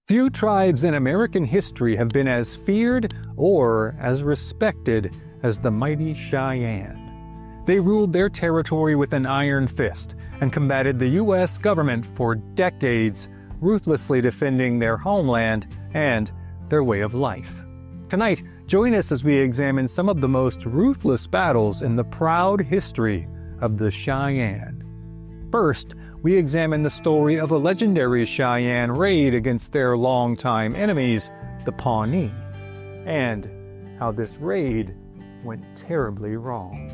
Few tribes in American history have been as feared or as respected as the mighty Cheyenne. They ruled their territory with an iron fist and combated the U.S. government for decades, ruthlessly defending their homeland and their way of life. Tonight, join us as we examine some of the most ruthless battles in the proud history of the Cheyenne. First, we examine the story of a legendary Cheyenne raid against their longtime enemies, the Pawnee, and how this raid went terribly wrong.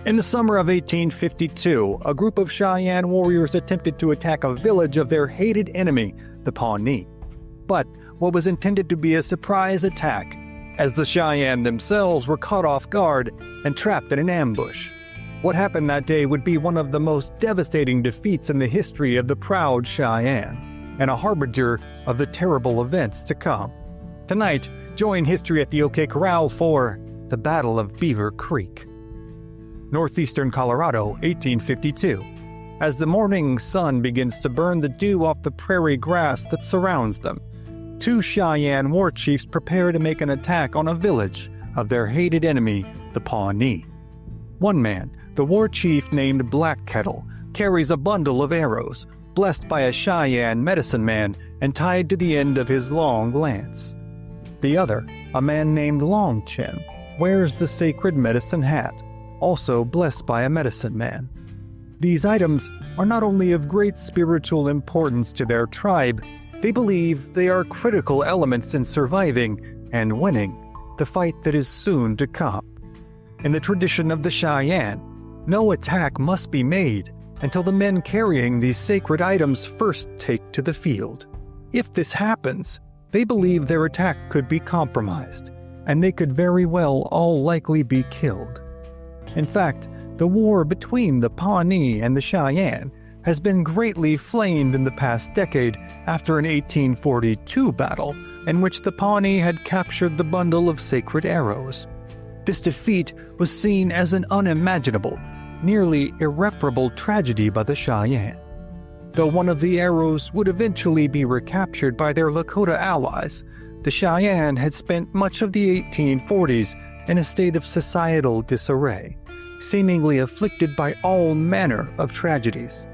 In the summer of 1852, a group of Cheyenne warriors attempted to attack a village of their hated enemy, the Pawnee. But what was intended to be a surprise attack, as the Cheyenne themselves were caught off guard and trapped in an ambush. What happened that day would be one of the most devastating defeats in the history of the proud Cheyenne, and a harbinger of the terrible events to come. Tonight, join History at the OK Corral for the Battle of Beaver Creek. Northeastern Colorado, 1852. As the morning sun begins to burn the dew off the prairie grass that surrounds them, two Cheyenne war chiefs prepare to make an attack on a village of their hated enemy, the Pawnee. One man, the war chief named Black Kettle, carries a bundle of arrows, blessed by a Cheyenne medicine man and tied to the end of his long lance. The other, a man named Long Chin, wears the sacred medicine hat, also blessed by a medicine man. These items are not only of great spiritual importance to their tribe, they believe they are critical elements in surviving and winning the fight that is soon to come. In the tradition of the Cheyenne, no attack must be made until the men carrying these sacred items first take to the field. If this happens, they believe their attack could be compromised, and they could very well all likely be killed. In fact, the war between the Pawnee and the Cheyenne has been greatly flamed in the past decade after an 1842 battle in which the Pawnee had captured the bundle of sacred arrows. This defeat was seen as an unimaginable, nearly irreparable tragedy by the Cheyenne. Though one of the arrows would eventually be recaptured by their Lakota allies, the Cheyenne had spent much of the 1840s in a state of societal disarray, seemingly afflicted by all manner of tragedies.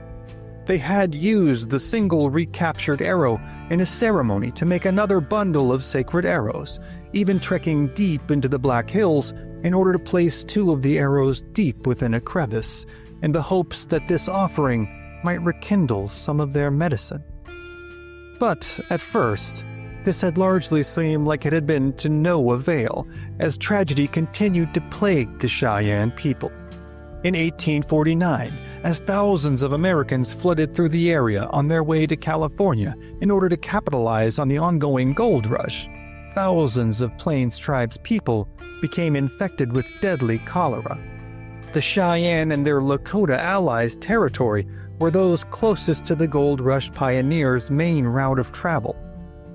They had used the single recaptured arrow in a ceremony to make another bundle of sacred arrows, even trekking deep into the Black Hills in order to place two of the arrows deep within a crevice, in the hopes that this offering might rekindle some of their medicine. But at first, this had largely seemed like it had been to no avail, as tragedy continued to plague the Cheyenne people. In 1849, as thousands of Americans flooded through the area on their way to California in order to capitalize on the ongoing gold rush, thousands of Plains tribes people became infected with deadly cholera. The Cheyenne and their Lakota allies' territory were those closest to the gold rush pioneers' main route of travel.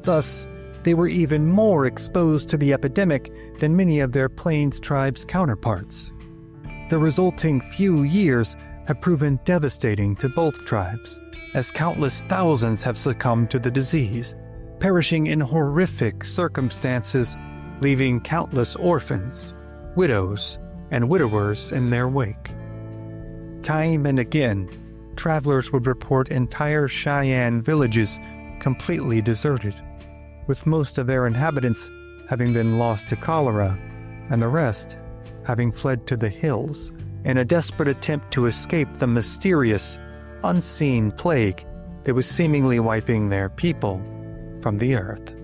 Thus, they were even more exposed to the epidemic than many of their Plains tribes' counterparts. The resulting few years have proven devastating to both tribes, as countless thousands have succumbed to the disease, perishing in horrific circumstances, leaving countless orphans, widows, and widowers in their wake. Time and again, travelers would report entire Cheyenne villages completely deserted, with most of their inhabitants having been lost to cholera, and the rest having fled to the hills in a desperate attempt to escape the mysterious, unseen plague that was seemingly wiping their people from the earth.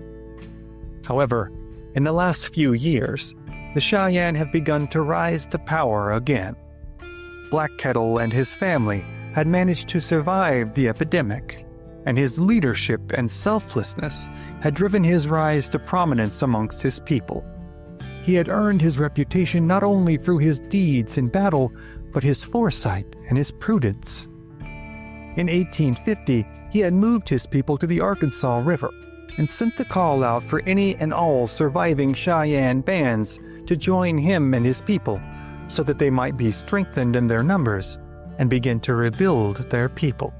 However, in the last few years, the Cheyenne have begun to rise to power again. Black Kettle and his family had managed to survive the epidemic, and his leadership and selflessness had driven his rise to prominence amongst his people. He had earned his reputation not only through his deeds in battle, but his foresight and his prudence. In 1850, he had moved his people to the Arkansas River and sent the call out for any and all surviving Cheyenne bands to join him and his people so that they might be strengthened in their numbers and begin to rebuild their people.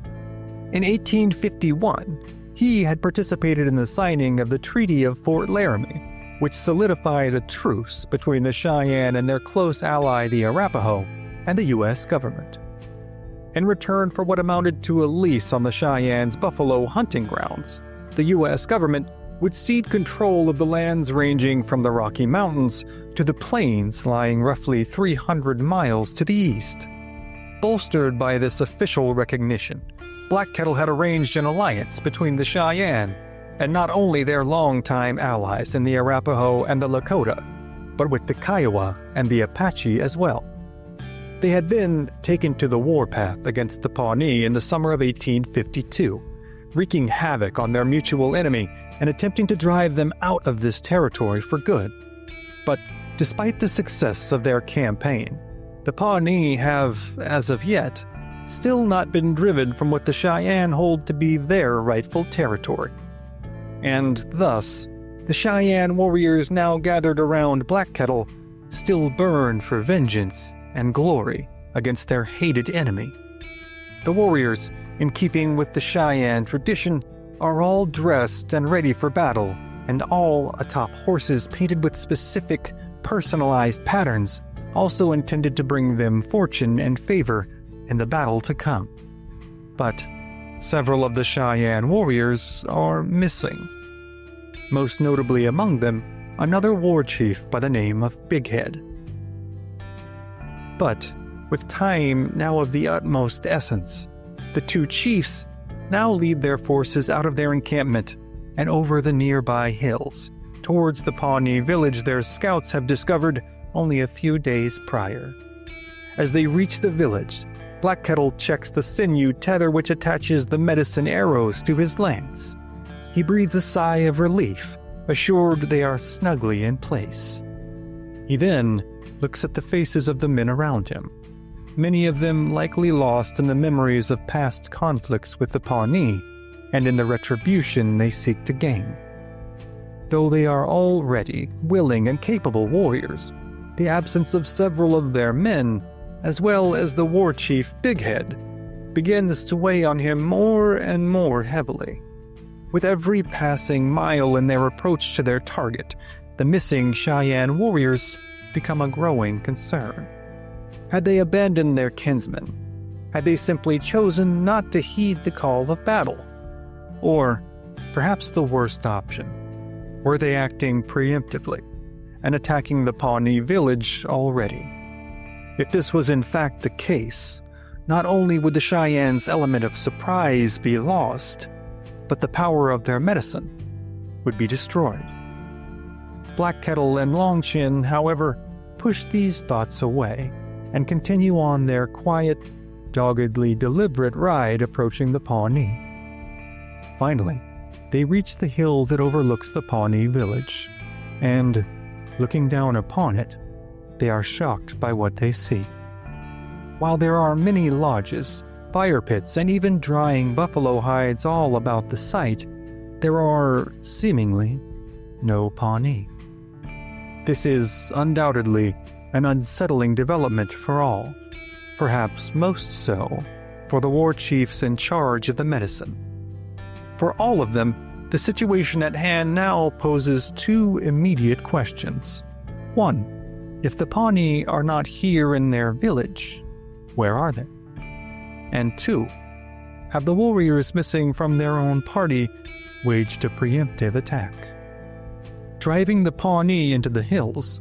In 1851, He had participated in the signing of the Treaty of Fort Laramie, which solidified a truce between the Cheyenne and their close ally the Arapaho and the U.S. government. In return for what amounted to a lease on the Cheyenne's buffalo hunting grounds, the U.S. government would cede control of the lands ranging from the Rocky Mountains to the plains lying roughly 300 miles to the east. Bolstered by this official recognition, Black Kettle had arranged an alliance between the Cheyenne and not only their longtime allies in the Arapaho and the Lakota, but with the Kiowa and the Apache as well. They had then taken to the warpath against the Pawnee in the summer of 1852, wreaking havoc on their mutual enemy and attempting to drive them out of this territory for good. But despite the success of their campaign, the Pawnee have, as of yet, still not been driven from what the Cheyenne hold to be their rightful territory. And thus, the Cheyenne warriors now gathered around Black Kettle still burned for vengeance and glory against their hated enemy. The warriors, in keeping with the Cheyenne tradition, are all dressed and ready for battle, and all atop horses painted with specific, personalized patterns, also intended to bring them fortune and favor in the battle to come. But several of the Cheyenne warriors are missing. Most notably among them, another war chief by the name of Big Head. But with time now of the utmost essence, the two chiefs now lead their forces out of their encampment and over the nearby hills, towards the Pawnee village their scouts have discovered only a few days prior. As they reach the village, Black Kettle checks the sinew tether which attaches the medicine arrows to his lance. He breathes a sigh of relief, assured they are snugly in place. He then looks at the faces of the men around him, many of them likely lost in the memories of past conflicts with the Pawnee and in the retribution they seek to gain. Though they are already willing and capable warriors, the absence of several of their men, as well as the war chief Big Head, begins to weigh on him more and more heavily. With every passing mile in their approach to their target, the missing Cheyenne warriors become a growing concern. Had they abandoned their kinsmen? Had they simply chosen not to heed the call of battle? Or, perhaps the worst option, were they acting preemptively and attacking the Pawnee village already? If this was in fact the case, not only would the Cheyenne's element of surprise be lost, but the power of their medicine would be destroyed. Black Kettle and Long Chin, however, push these thoughts away and continue on their quiet, doggedly deliberate ride approaching the Pawnee. Finally, they reach the hill that overlooks the Pawnee village, and, looking down upon it, they are shocked by what they see. While there are many lodges, fire pits, and even drying buffalo hides all about the site, there are, seemingly, no Pawnee. This is undoubtedly an unsettling development for all, perhaps most so for the war chiefs in charge of the medicine. For all of them, the situation at hand now poses two immediate questions. One, if the Pawnee are not here in their village, where are they? And two, have the warriors missing from their own party waged a preemptive attack, driving the Pawnee into the hills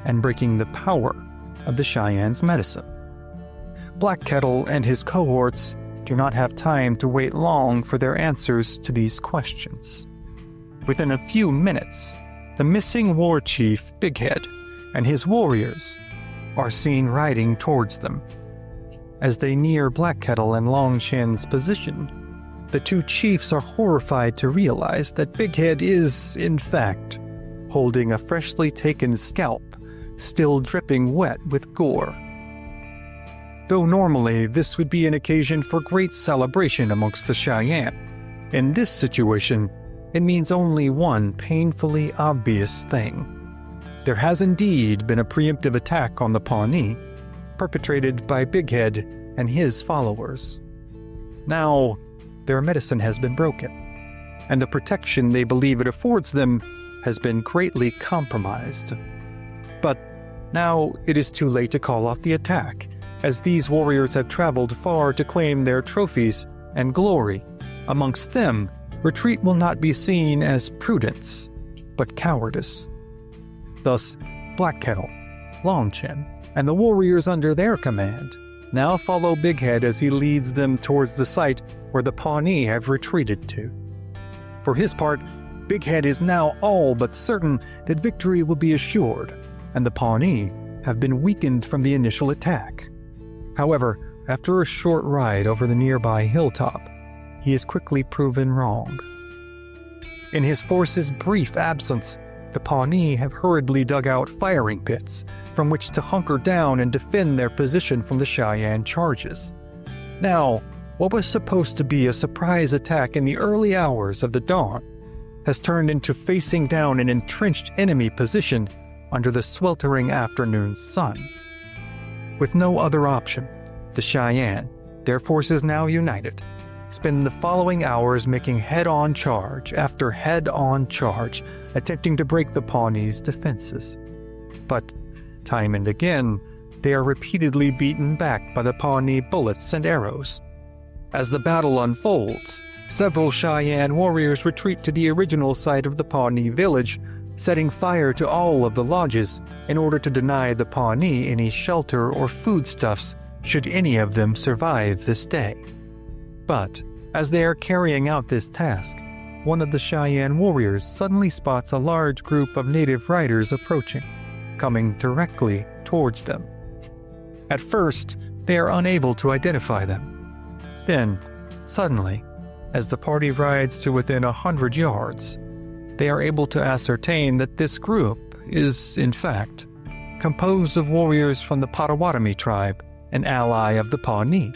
and breaking the power of the Cheyenne's medicine? Black Kettle and his cohorts do not have time to wait long for their answers to these questions. Within a few minutes, the missing war chief Big Head and his warriors are seen riding towards them. As they near Black Kettle and Long Chin's position, the two chiefs are horrified to realize that Big Head is, in fact, holding a freshly taken scalp, still dripping wet with gore. Though normally this would be an occasion for great celebration amongst the Cheyenne, in this situation, it means only one painfully obvious thing. There has indeed been a preemptive attack on the Pawnee, perpetrated by Big Head and his followers. Now, their medicine has been broken, and the protection they believe it affords them has been greatly compromised. But now it is too late to call off the attack, as these warriors have traveled far to claim their trophies and glory. Amongst them, retreat will not be seen as prudence, but cowardice. Thus, Black Kettle, Long Chin, and the warriors under their command now follow Big Head as he leads them towards the site where the Pawnee have retreated to. For his part, Big Head is now all but certain that victory will be assured, and the Pawnee have been weakened from the initial attack. However, after a short ride over the nearby hilltop, he is quickly proven wrong. In his force's brief absence, the Pawnee have hurriedly dug out firing pits from which to hunker down and defend their position from the Cheyenne charges. Now, what was supposed to be a surprise attack in the early hours of the dawn has turned into facing down an entrenched enemy position under the sweltering afternoon sun. With no other option, the Cheyenne, their forces now united, spend the following hours making head-on charge after head-on charge, attempting to break the Pawnee's defenses. But, time and again, they are repeatedly beaten back by the Pawnee bullets and arrows. As the battle unfolds, several Cheyenne warriors retreat to the original site of the Pawnee village, setting fire to all of the lodges in order to deny the Pawnee any shelter or foodstuffs should any of them survive this day. But, as they are carrying out this task, one of the Cheyenne warriors suddenly spots a large group of native riders approaching, coming directly towards them. At first, they are unable to identify them. Then, suddenly, as the party rides to within 100 yards, they are able to ascertain that this group is, in fact, composed of warriors from the Potawatomi tribe, an ally of the Pawnee.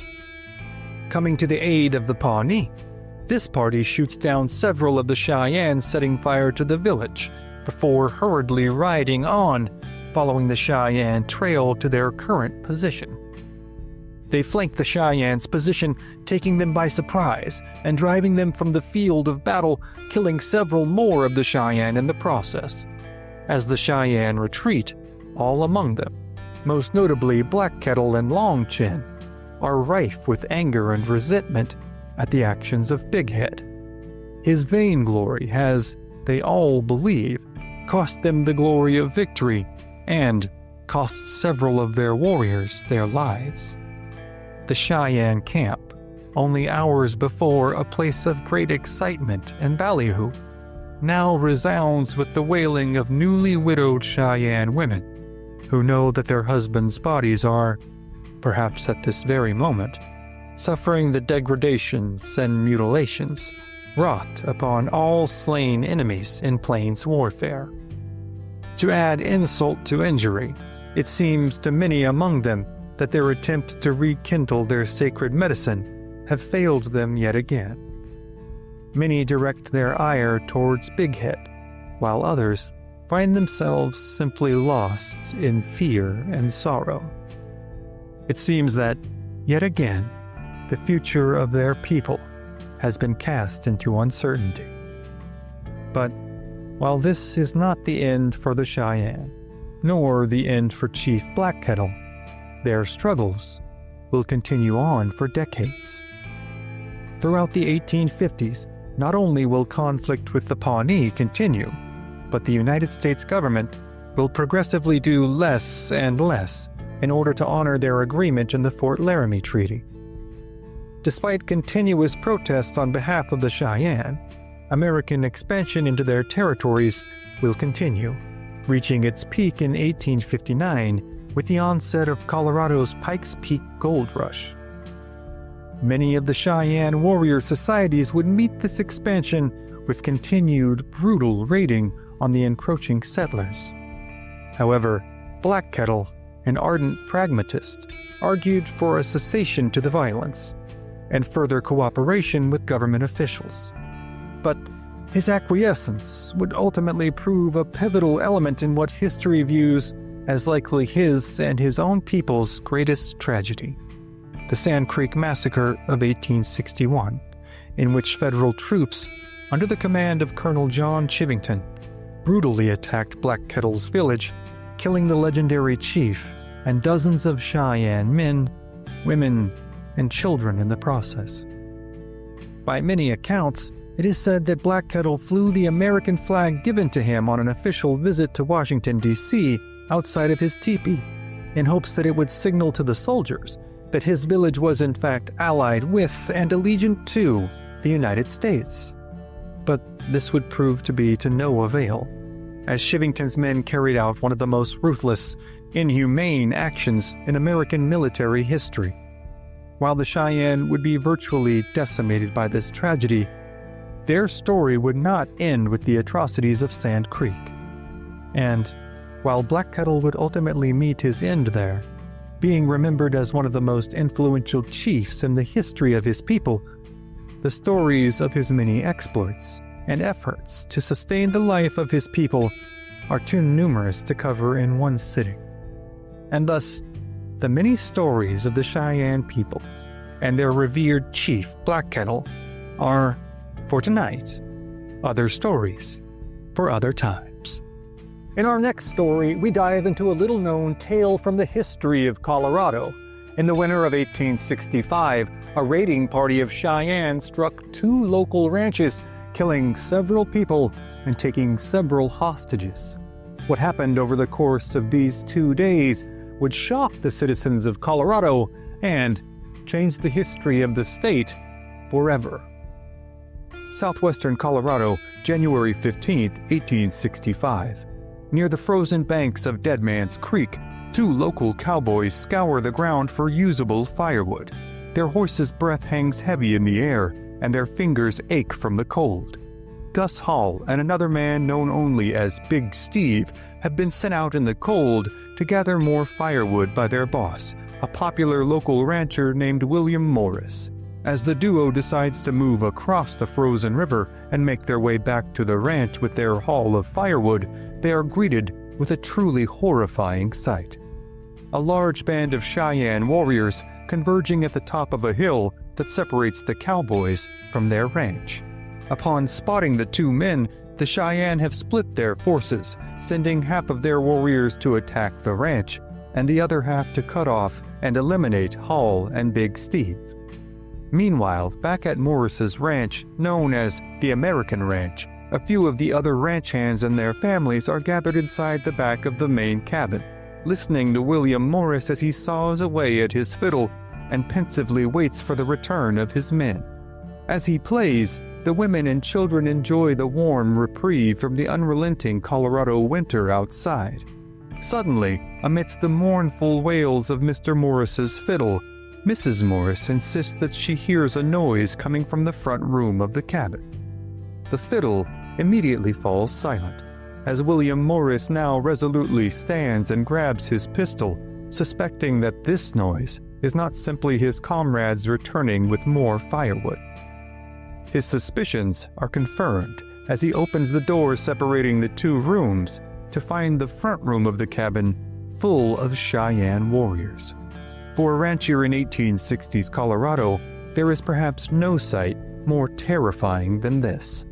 Coming to the aid of the Pawnee, this party shoots down several of the Cheyenne, setting fire to the village, before hurriedly riding on, following the Cheyenne trail to their current position. They flank the Cheyenne's position, taking them by surprise and driving them from the field of battle, killing several more of the Cheyenne in the process. As the Cheyenne retreat, all among them, most notably Black Kettle and Long Chin, are rife with anger and resentment at the actions of Big Head. His vainglory has, they all believe, cost them the glory of victory and cost several of their warriors their lives. The Cheyenne camp, only hours before a place of great excitement and ballyhoo, now resounds with the wailing of newly widowed Cheyenne women who know that their husbands' bodies are, perhaps at this very moment, suffering the degradations and mutilations wrought upon all slain enemies in Plains warfare. To add insult to injury, it seems to many among them that their attempts to rekindle their sacred medicine have failed them yet again. Many direct their ire towards Big Head, while others find themselves simply lost in fear and sorrow. It seems that, yet again, the future of their people has been cast into uncertainty. But while this is not the end for the Cheyenne, nor the end for Chief Black Kettle, their struggles will continue on for decades. Throughout the 1850s, not only will conflict with the Pawnee continue, but the United States government will progressively do less and less in order to honor their agreement in the Fort Laramie Treaty. Despite continuous protests on behalf of the Cheyenne, American expansion into their territories will continue, reaching its peak in 1859 with the onset of Colorado's Pikes Peak Gold Rush. Many of the Cheyenne warrior societies would meet this expansion with continued brutal raiding on the encroaching settlers. However, Black Kettle, an ardent pragmatist, argued for a cessation to the violence and further cooperation with government officials. But his acquiescence would ultimately prove a pivotal element in what history views as likely his and his own people's greatest tragedy, the Sand Creek Massacre of 1861, in which federal troops under the command of Colonel John Chivington, brutally attacked Black Kettle's village, killing the legendary chief and dozens of Cheyenne men, women, and children in the process. By many accounts, it is said that Black Kettle flew the American flag given to him on an official visit to Washington, D.C. outside of his teepee, in hopes that it would signal to the soldiers that his village was in fact allied with and allegiant to the United States. But this would prove to be to no avail, as Chivington's men carried out one of the most ruthless, inhumane actions in American military history. While the Cheyenne would be virtually decimated by this tragedy, their story would not end with the atrocities of Sand Creek. And while Black Kettle would ultimately meet his end there, being remembered as one of the most influential chiefs in the history of his people, the stories of his many exploits and efforts to sustain the life of his people are too numerous to cover in one sitting. And thus, the many stories of the Cheyenne people and their revered chief, Black Kettle, are, for tonight, other stories for other times. In our next story, we dive into a little-known tale from the history of Colorado. In the winter of 1865, a raiding party of Cheyenne struck 2 local ranches, killing several people and taking several hostages. What happened over the course of these 2 days would shock the citizens of Colorado and change the history of the state forever. Southwestern Colorado, January 15, 1865. Near the frozen banks of Dead Man's Creek, 2 local cowboys scour the ground for usable firewood. Their horses' breath hangs heavy in the air, and their fingers ache from the cold. Gus Hall and another man known only as Big Steve have been sent out in the cold to gather more firewood by their boss, a popular local rancher named William Morris. As the duo decides to move across the frozen river and make their way back to the ranch with their haul of firewood, they are greeted with a truly horrifying sight. A large band of Cheyenne warriors converging at the top of a hill that separates the cowboys from their ranch. Upon spotting the 2 men, the Cheyenne have split their forces, sending half of their warriors to attack the ranch, and the other half to cut off and eliminate Hall and Big Steve. Meanwhile, back at Morris's ranch, known as the American Ranch, a few of the other ranch hands and their families are gathered inside the back of the main cabin, listening to William Morris as he saws away at his fiddle and pensively waits for the return of his men. As he plays, the women and children enjoy the warm reprieve from the unrelenting Colorado winter outside. Suddenly, amidst the mournful wails of Mr. Morris's fiddle, Mrs. Morris insists that she hears a noise coming from the front room of the cabin. The fiddle immediately falls silent, as William Morris now resolutely stands and grabs his pistol, suspecting that this noise is not simply his comrades returning with more firewood. His suspicions are confirmed as he opens the door separating the 2 rooms to find the front room of the cabin full of Cheyenne warriors. For a rancher in 1860s Colorado, there is perhaps no sight more terrifying than this.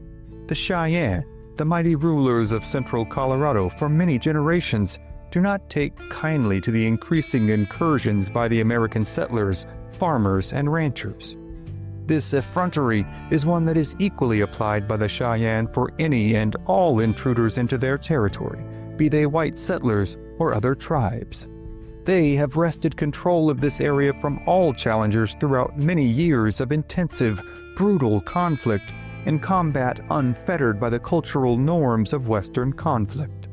The Cheyenne, the mighty rulers of central Colorado for many generations, do not take kindly to the increasing incursions by the American settlers, farmers, and ranchers. This effrontery is one that is equally applied by the Cheyenne for any and all intruders into their territory, be they white settlers or other tribes. They have wrested control of this area from all challengers throughout many years of intensive, brutal conflict and combat unfettered by the cultural norms of Western conflict.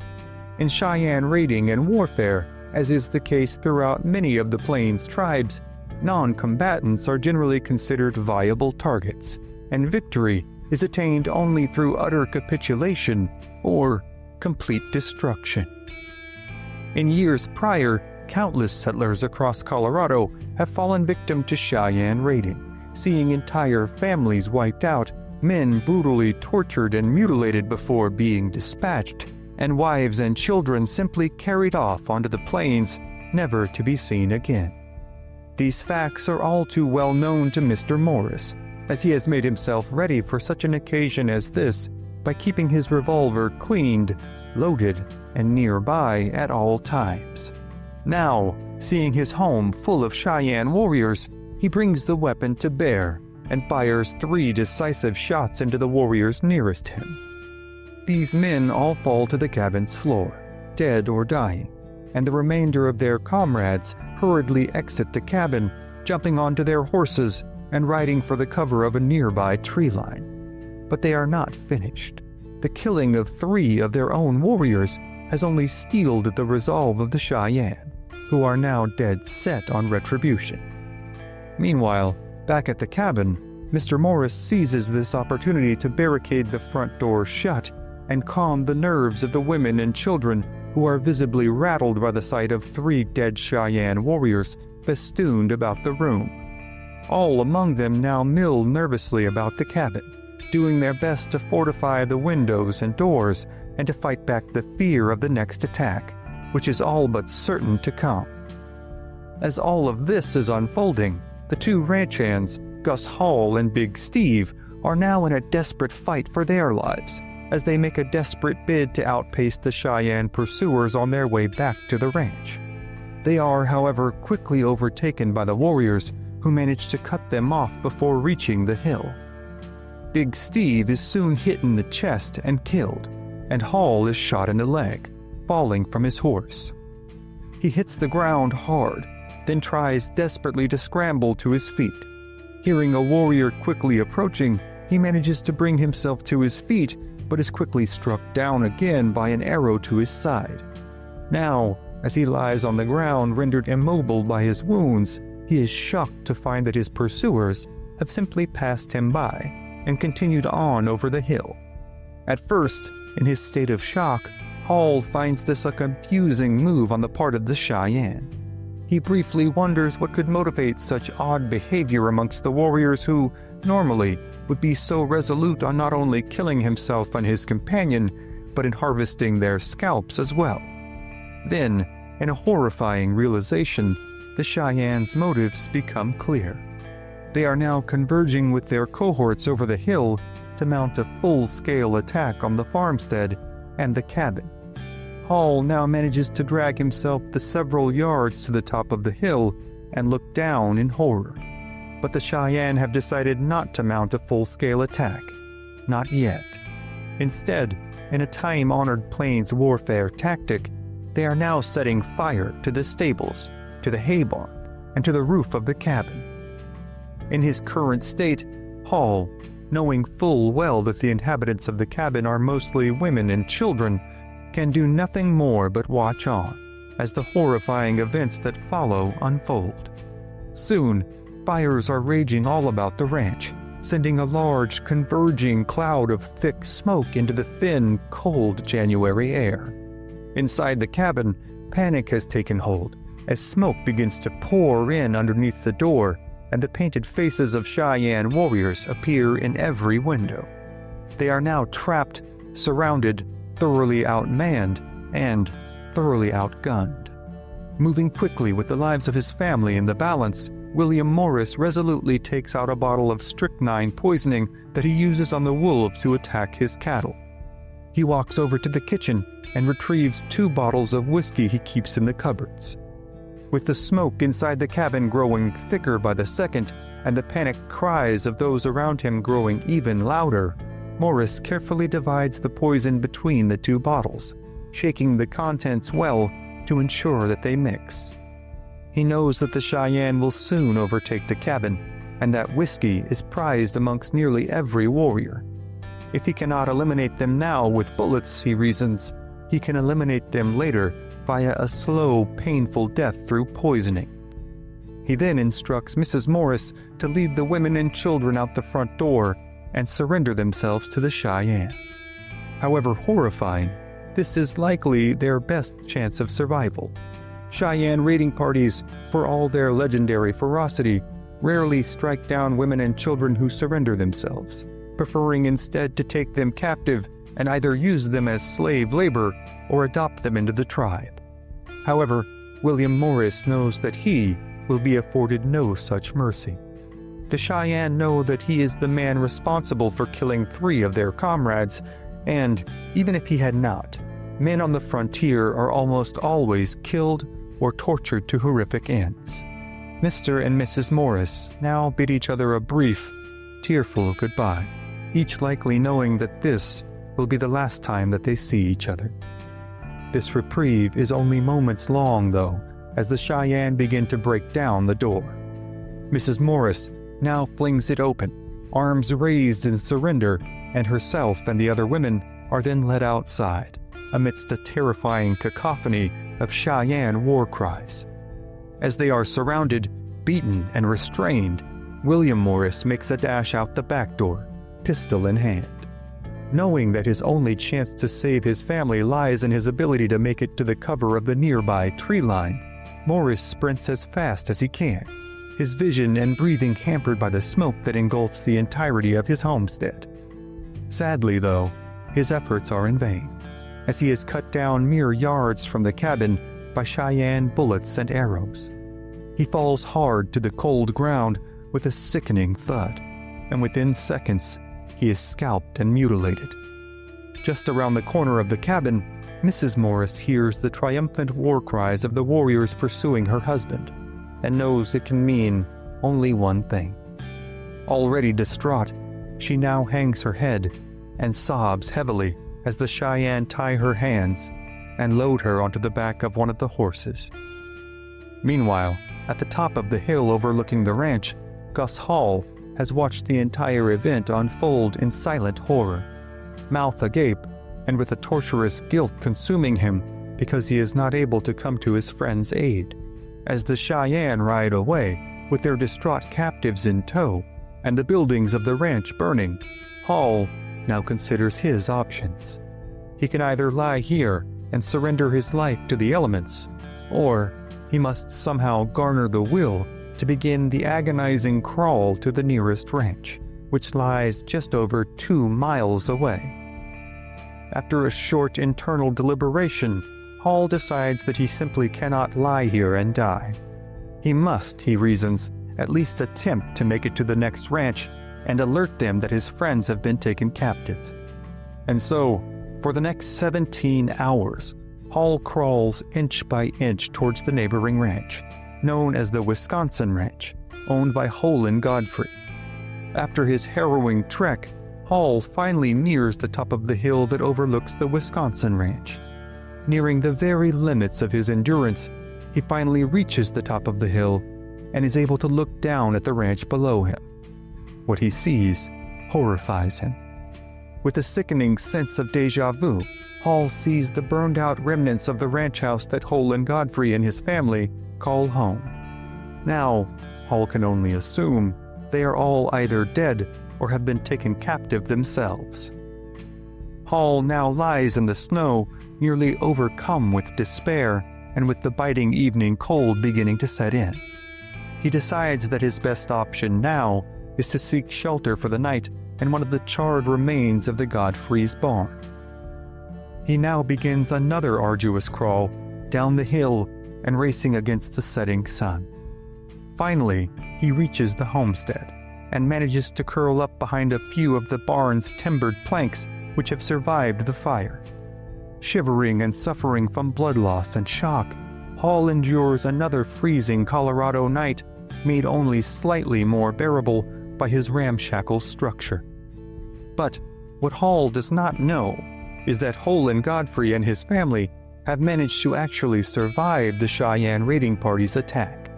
In Cheyenne raiding and warfare, as is the case throughout many of the Plains tribes, non-combatants are generally considered viable targets, and victory is attained only through utter capitulation or complete destruction. In years prior, countless settlers across Colorado have fallen victim to Cheyenne raiding, seeing entire families wiped out, men brutally tortured and mutilated before being dispatched, and wives and children simply carried off onto the plains, never to be seen again. These facts are all too well known to Mr. Morris, as he has made himself ready for such an occasion as this by keeping his revolver cleaned, loaded, and nearby at all times. Now, seeing his home full of Cheyenne warriors, he brings the weapon to bear and fires 3 decisive shots into the warriors nearest him. These men all fall to the cabin's floor, dead or dying, and the remainder of their comrades hurriedly exit the cabin, jumping onto their horses and riding for the cover of a nearby tree line. But they are not finished. The killing of 3 of their own warriors has only steeled the resolve of the Cheyenne, who are now dead set on retribution. Meanwhile, back at the cabin, Mr. Morris seizes this opportunity to barricade the front door shut and calm the nerves of the women and children who are visibly rattled by the sight of 3 dead Cheyenne warriors festooned about the room. All among them now mill nervously about the cabin, doing their best to fortify the windows and doors and to fight back the fear of the next attack, which is all but certain to come. As all of this is unfolding, the 2 ranch hands, Gus Hall and Big Steve, are now in a desperate fight for their lives, as they make a desperate bid to outpace the Cheyenne pursuers on their way back to the ranch. They are, however, quickly overtaken by the warriors, who manage to cut them off before reaching the hill. Big Steve is soon hit in the chest and killed, and Hall is shot in the leg, falling from his horse. He hits the ground hard, then tries desperately to scramble to his feet. Hearing a warrior quickly approaching, he manages to bring himself to his feet, but is quickly struck down again by an arrow to his side. Now, as he lies on the ground rendered immobile by his wounds, he is shocked to find that his pursuers have simply passed him by and continued on over the hill. At first, in his state of shock, Hall finds this a confusing move on the part of the Cheyenne. He briefly wonders what could motivate such odd behavior amongst the warriors who, normally, would be so resolute on not only killing himself and his companion, but in harvesting their scalps as well. Then, in a horrifying realization, the Cheyenne's motives become clear. They are now converging with their cohorts over the hill to mount a full-scale attack on the farmstead and the cabin. Hall now manages to drag himself the several yards to the top of the hill and look down in horror. But the Cheyenne have decided not to mount a full-scale attack. Not yet. Instead, in a time-honored plains warfare tactic, they are now setting fire to the stables, to the hay barn, and to the roof of the cabin. In his current state, Hall, knowing full well that the inhabitants of the cabin are mostly women and children, can do nothing more but watch on as the horrifying events that follow unfold. Soon, fires are raging all about the ranch, sending a large, converging cloud of thick smoke into the thin, cold January air. Inside the cabin, panic has taken hold as smoke begins to pour in underneath the door and the painted faces of Cheyenne warriors appear in every window. They are now trapped, surrounded, thoroughly outmanned, and thoroughly outgunned. Moving quickly with the lives of his family in the balance, William Morris resolutely takes out a bottle of strychnine poisoning that he uses on the wolves to attack his cattle. He walks over to the kitchen and retrieves 2 bottles of whiskey he keeps in the cupboards. With the smoke inside the cabin growing thicker by the second, and the panicked cries of those around him growing even louder, Morris carefully divides the poison between the 2 bottles, shaking the contents well to ensure that they mix. He knows that the Cheyenne will soon overtake the cabin, and that whiskey is prized amongst nearly every warrior. If he cannot eliminate them now with bullets, he reasons, he can eliminate them later via a slow, painful death through poisoning. He then instructs Mrs. Morris to lead the women and children out the front door and surrender themselves to the Cheyenne. However horrifying, this is likely their best chance of survival. Cheyenne raiding parties, for all their legendary ferocity, rarely strike down women and children who surrender themselves, preferring instead to take them captive and either use them as slave labor or adopt them into the tribe. However, William Morris knows that he will be afforded no such mercy. The Cheyenne know that he is the man responsible for killing 3 of their comrades, and even if he had not, men on the frontier are almost always killed or tortured to horrific ends. Mr. and Mrs. Morris now bid each other a brief, tearful goodbye, each likely knowing that this will be the last time that they see each other. This reprieve is only moments long, though, as the Cheyenne begin to break down the door. Mrs. Morris now flings it open, arms raised in surrender, and herself and the other women are then led outside, amidst a terrifying cacophony of Cheyenne war cries. As they are surrounded, beaten, and restrained, William Morris makes a dash out the back door, pistol in hand. Knowing that his only chance to save his family lies in his ability to make it to the cover of the nearby tree line, Morris sprints as fast as he can, his vision and breathing hampered by the smoke that engulfs the entirety of his homestead. Sadly, though, his efforts are in vain, as he is cut down mere yards from the cabin by Cheyenne bullets and arrows. He falls hard to the cold ground with a sickening thud, and within seconds, he is scalped and mutilated. Just around the corner of the cabin, Mrs. Morris hears the triumphant war cries of the warriors pursuing her husband, and knows it can mean only one thing. Already distraught, she now hangs her head and sobs heavily as the Cheyenne tie her hands and load her onto the back of one of the horses. Meanwhile, at the top of the hill overlooking the ranch, Gus Hall has watched the entire event unfold in silent horror, mouth agape and with a torturous guilt consuming him because he is not able to come to his friend's aid. As the Cheyenne ride away, with their distraught captives in tow, and the buildings of the ranch burning, Hall now considers his options. He can either lie here and surrender his life to the elements, or he must somehow garner the will to begin the agonizing crawl to the nearest ranch, which lies just over 2 miles away. After a short internal deliberation, Hall decides that he simply cannot lie here and die. He must, he reasons, at least attempt to make it to the next ranch and alert them that his friends have been taken captive. And so, for the next 17 hours, Hall crawls inch by inch towards the neighboring ranch, known as the Wisconsin Ranch, owned by Hole and Godfrey. After his harrowing trek, Hall finally nears the top of the hill that overlooks the Wisconsin Ranch. Nearing the very limits of his endurance, he finally reaches the top of the hill and is able to look down at the ranch below him. What he sees horrifies him. With a sickening sense of déjà vu, Hall sees the burned-out remnants of the ranch house that Hole and Godfrey and his family call home. Now, Hall can only assume they are all either dead or have been taken captive themselves. Hall now lies in the snow, nearly overcome with despair and with the biting evening cold beginning to set in. He decides that his best option now is to seek shelter for the night in one of the charred remains of the Godfrey's barn. He now begins another arduous crawl down the hill and racing against the setting sun. Finally, he reaches the homestead and manages to curl up behind a few of the barn's timbered planks which have survived the fire. Shivering and suffering from blood loss and shock, Hall endures another freezing Colorado night, made only slightly more bearable by his ramshackle structure. But what Hall does not know is that Hole and Godfrey and his family have managed to actually survive the Cheyenne raiding party's attack.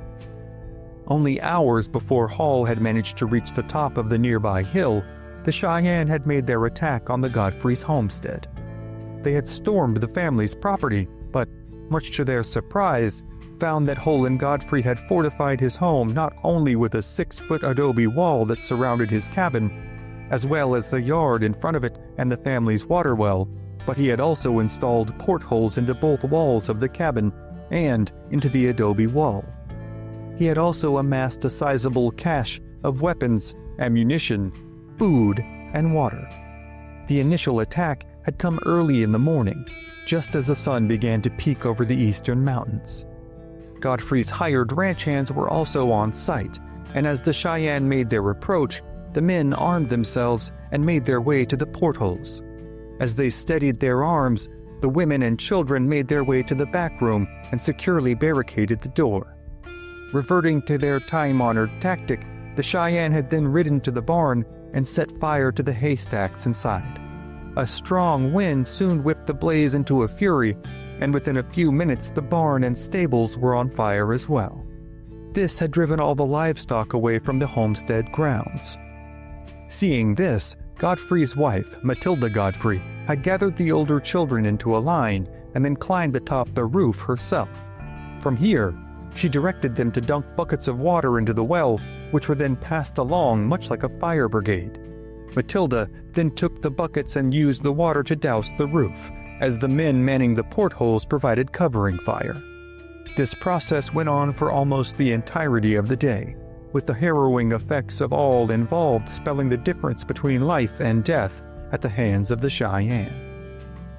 Only hours before Hall had managed to reach the top of the nearby hill, the Cheyenne had made their attack on the Godfrey's homestead. They had stormed the family's property, but, much to their surprise, found that Hole and Godfrey had fortified his home not only with a 6-foot adobe wall that surrounded his cabin, as well as the yard in front of it and the family's water well, but he had also installed portholes into both walls of the cabin and into the adobe wall. He had also amassed a sizable cache of weapons, ammunition, food, and water. The initial attack had come early in the morning, just as the sun began to peek over the eastern mountains. Godfrey's hired ranch hands were also on site, and as the Cheyenne made their approach, the men armed themselves and made their way to the portholes. As they steadied their arms, the women and children made their way to the back room and securely barricaded the door. Reverting to their time-honored tactic, the Cheyenne had then ridden to the barn and set fire to the haystacks inside. A strong wind soon whipped the blaze into a fury, and within a few minutes the barn and stables were on fire as well. This had driven all the livestock away from the homestead grounds. Seeing this, Godfrey's wife, Matilda Godfrey, had gathered the older children into a line and then climbed atop the roof herself. From here, she directed them to dunk buckets of water into the well, which were then passed along much like a fire brigade. Matilda then took the buckets and used the water to douse the roof, as the men manning the portholes provided covering fire. This process went on for almost the entirety of the day, with the harrowing effects of all involved spelling the difference between life and death at the hands of the Cheyenne.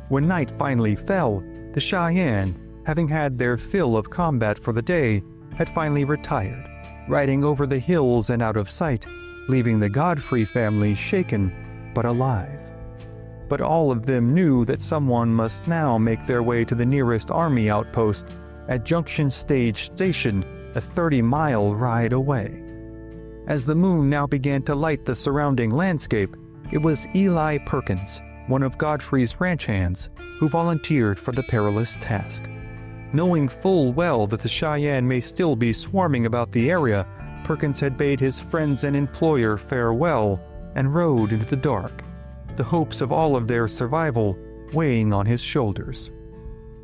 When night finally fell, the Cheyenne, having had their fill of combat for the day, had finally retired, riding over the hills and out of sight, leaving the Godfrey family shaken but alive. But all of them knew that someone must now make their way to the nearest army outpost at Junction Stage Station, a 30-mile ride away. As the moon now began to light the surrounding landscape, it was Eli Perkins, one of Godfrey's ranch hands, who volunteered for the perilous task. Knowing full well that the Cheyenne may still be swarming about the area, Perkins had bade his friends and employer farewell and rode into the dark, the hopes of all of their survival weighing on his shoulders.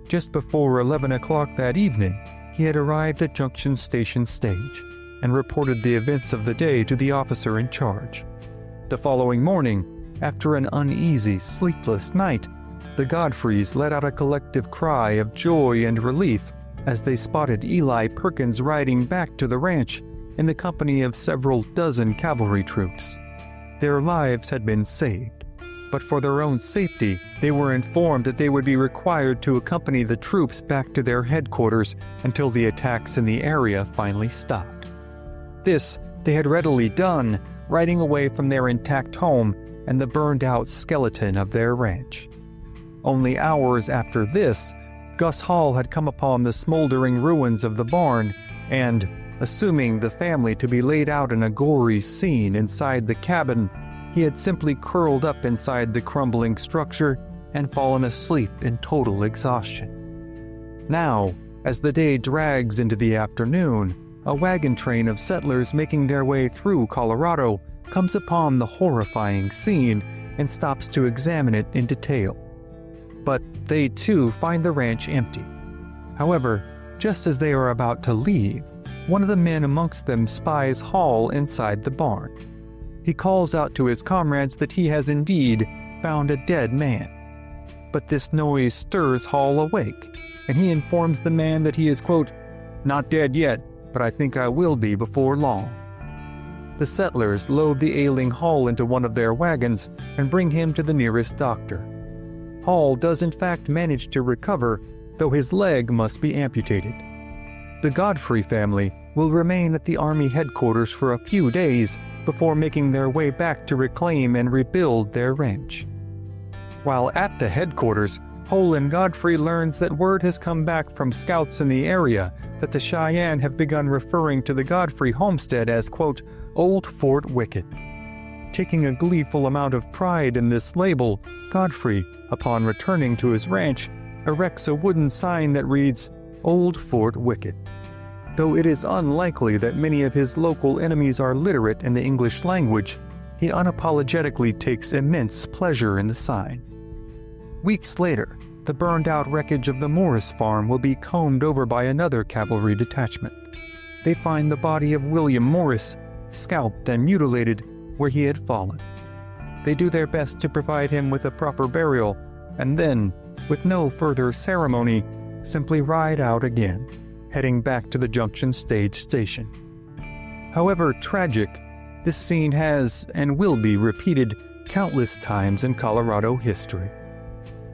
Just before 11 o'clock that evening, he had arrived at Junction Station Stage and reported the events of the day to the officer in charge. The following morning, after an uneasy, sleepless night, the Godfreys let out a collective cry of joy and relief as they spotted Eli Perkins riding back to the ranch in the company of several dozen cavalry troops. Their lives had been saved, but for their own safety, they were informed that they would be required to accompany the troops back to their headquarters until the attacks in the area finally stopped. This they had readily done, riding away from their intact home and the burned-out skeleton of their ranch. Only hours after this, Gus Hall had come upon the smoldering ruins of the barn and, assuming the family to be laid out in a gory scene inside the cabin, he had simply curled up inside the crumbling structure and fallen asleep in total exhaustion. Now, as the day drags into the afternoon, a wagon train of settlers making their way through Colorado comes upon the horrifying scene and stops to examine it in detail. But they too find the ranch empty. However, just as they are about to leave, one of the men amongst them spies Hall inside the barn. He calls out to his comrades that he has indeed found a dead man. But this noise stirs Hall awake, and he informs the man that he is, quote, "not dead yet, but I think I will be before long." The settlers load the ailing Hall into one of their wagons and bring him to the nearest doctor. Hall does in fact manage to recover, though his leg must be amputated. The Godfrey family will remain at the Army headquarters for a few days before making their way back to reclaim and rebuild their ranch. While at the headquarters, Hall and Godfrey learns that word has come back from scouts in the area that the Cheyenne have begun referring to the Godfrey homestead as, quote, Old Fort Wicked. Taking a gleeful amount of pride in this label, Godfrey, upon returning to his ranch, erects a wooden sign that reads, Old Fort Wicked. Though it is unlikely that many of his local enemies are literate in the English language, he unapologetically takes immense pleasure in the sign. Weeks later, the burned-out wreckage of the Morris farm will be combed over by another cavalry detachment. They find the body of William Morris, scalped and mutilated where he had fallen. They do their best to provide him with a proper burial, and then, with no further ceremony, simply ride out again, heading back to the Junction Stage Station. However tragic, this scene has and will be repeated countless times in Colorado history.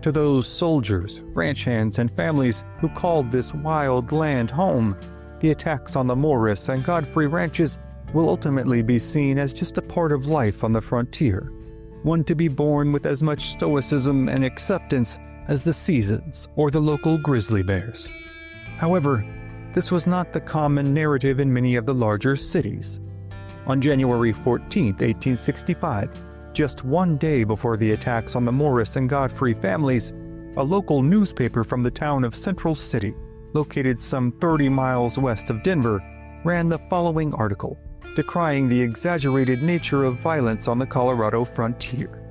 To those soldiers, ranch hands, and families who called this wild land home, the attacks on the Morris and Godfrey ranches will ultimately be seen as just a part of life on the frontier, one to be borne with as much stoicism and acceptance as the seasons or the local grizzly bears. However, this was not the common narrative in many of the larger cities. On January 14, 1865, just one day before the attacks on the Morris and Godfrey families, a local newspaper from the town of Central City, located some 30 miles west of Denver, ran the following article, decrying the exaggerated nature of violence on the Colorado frontier.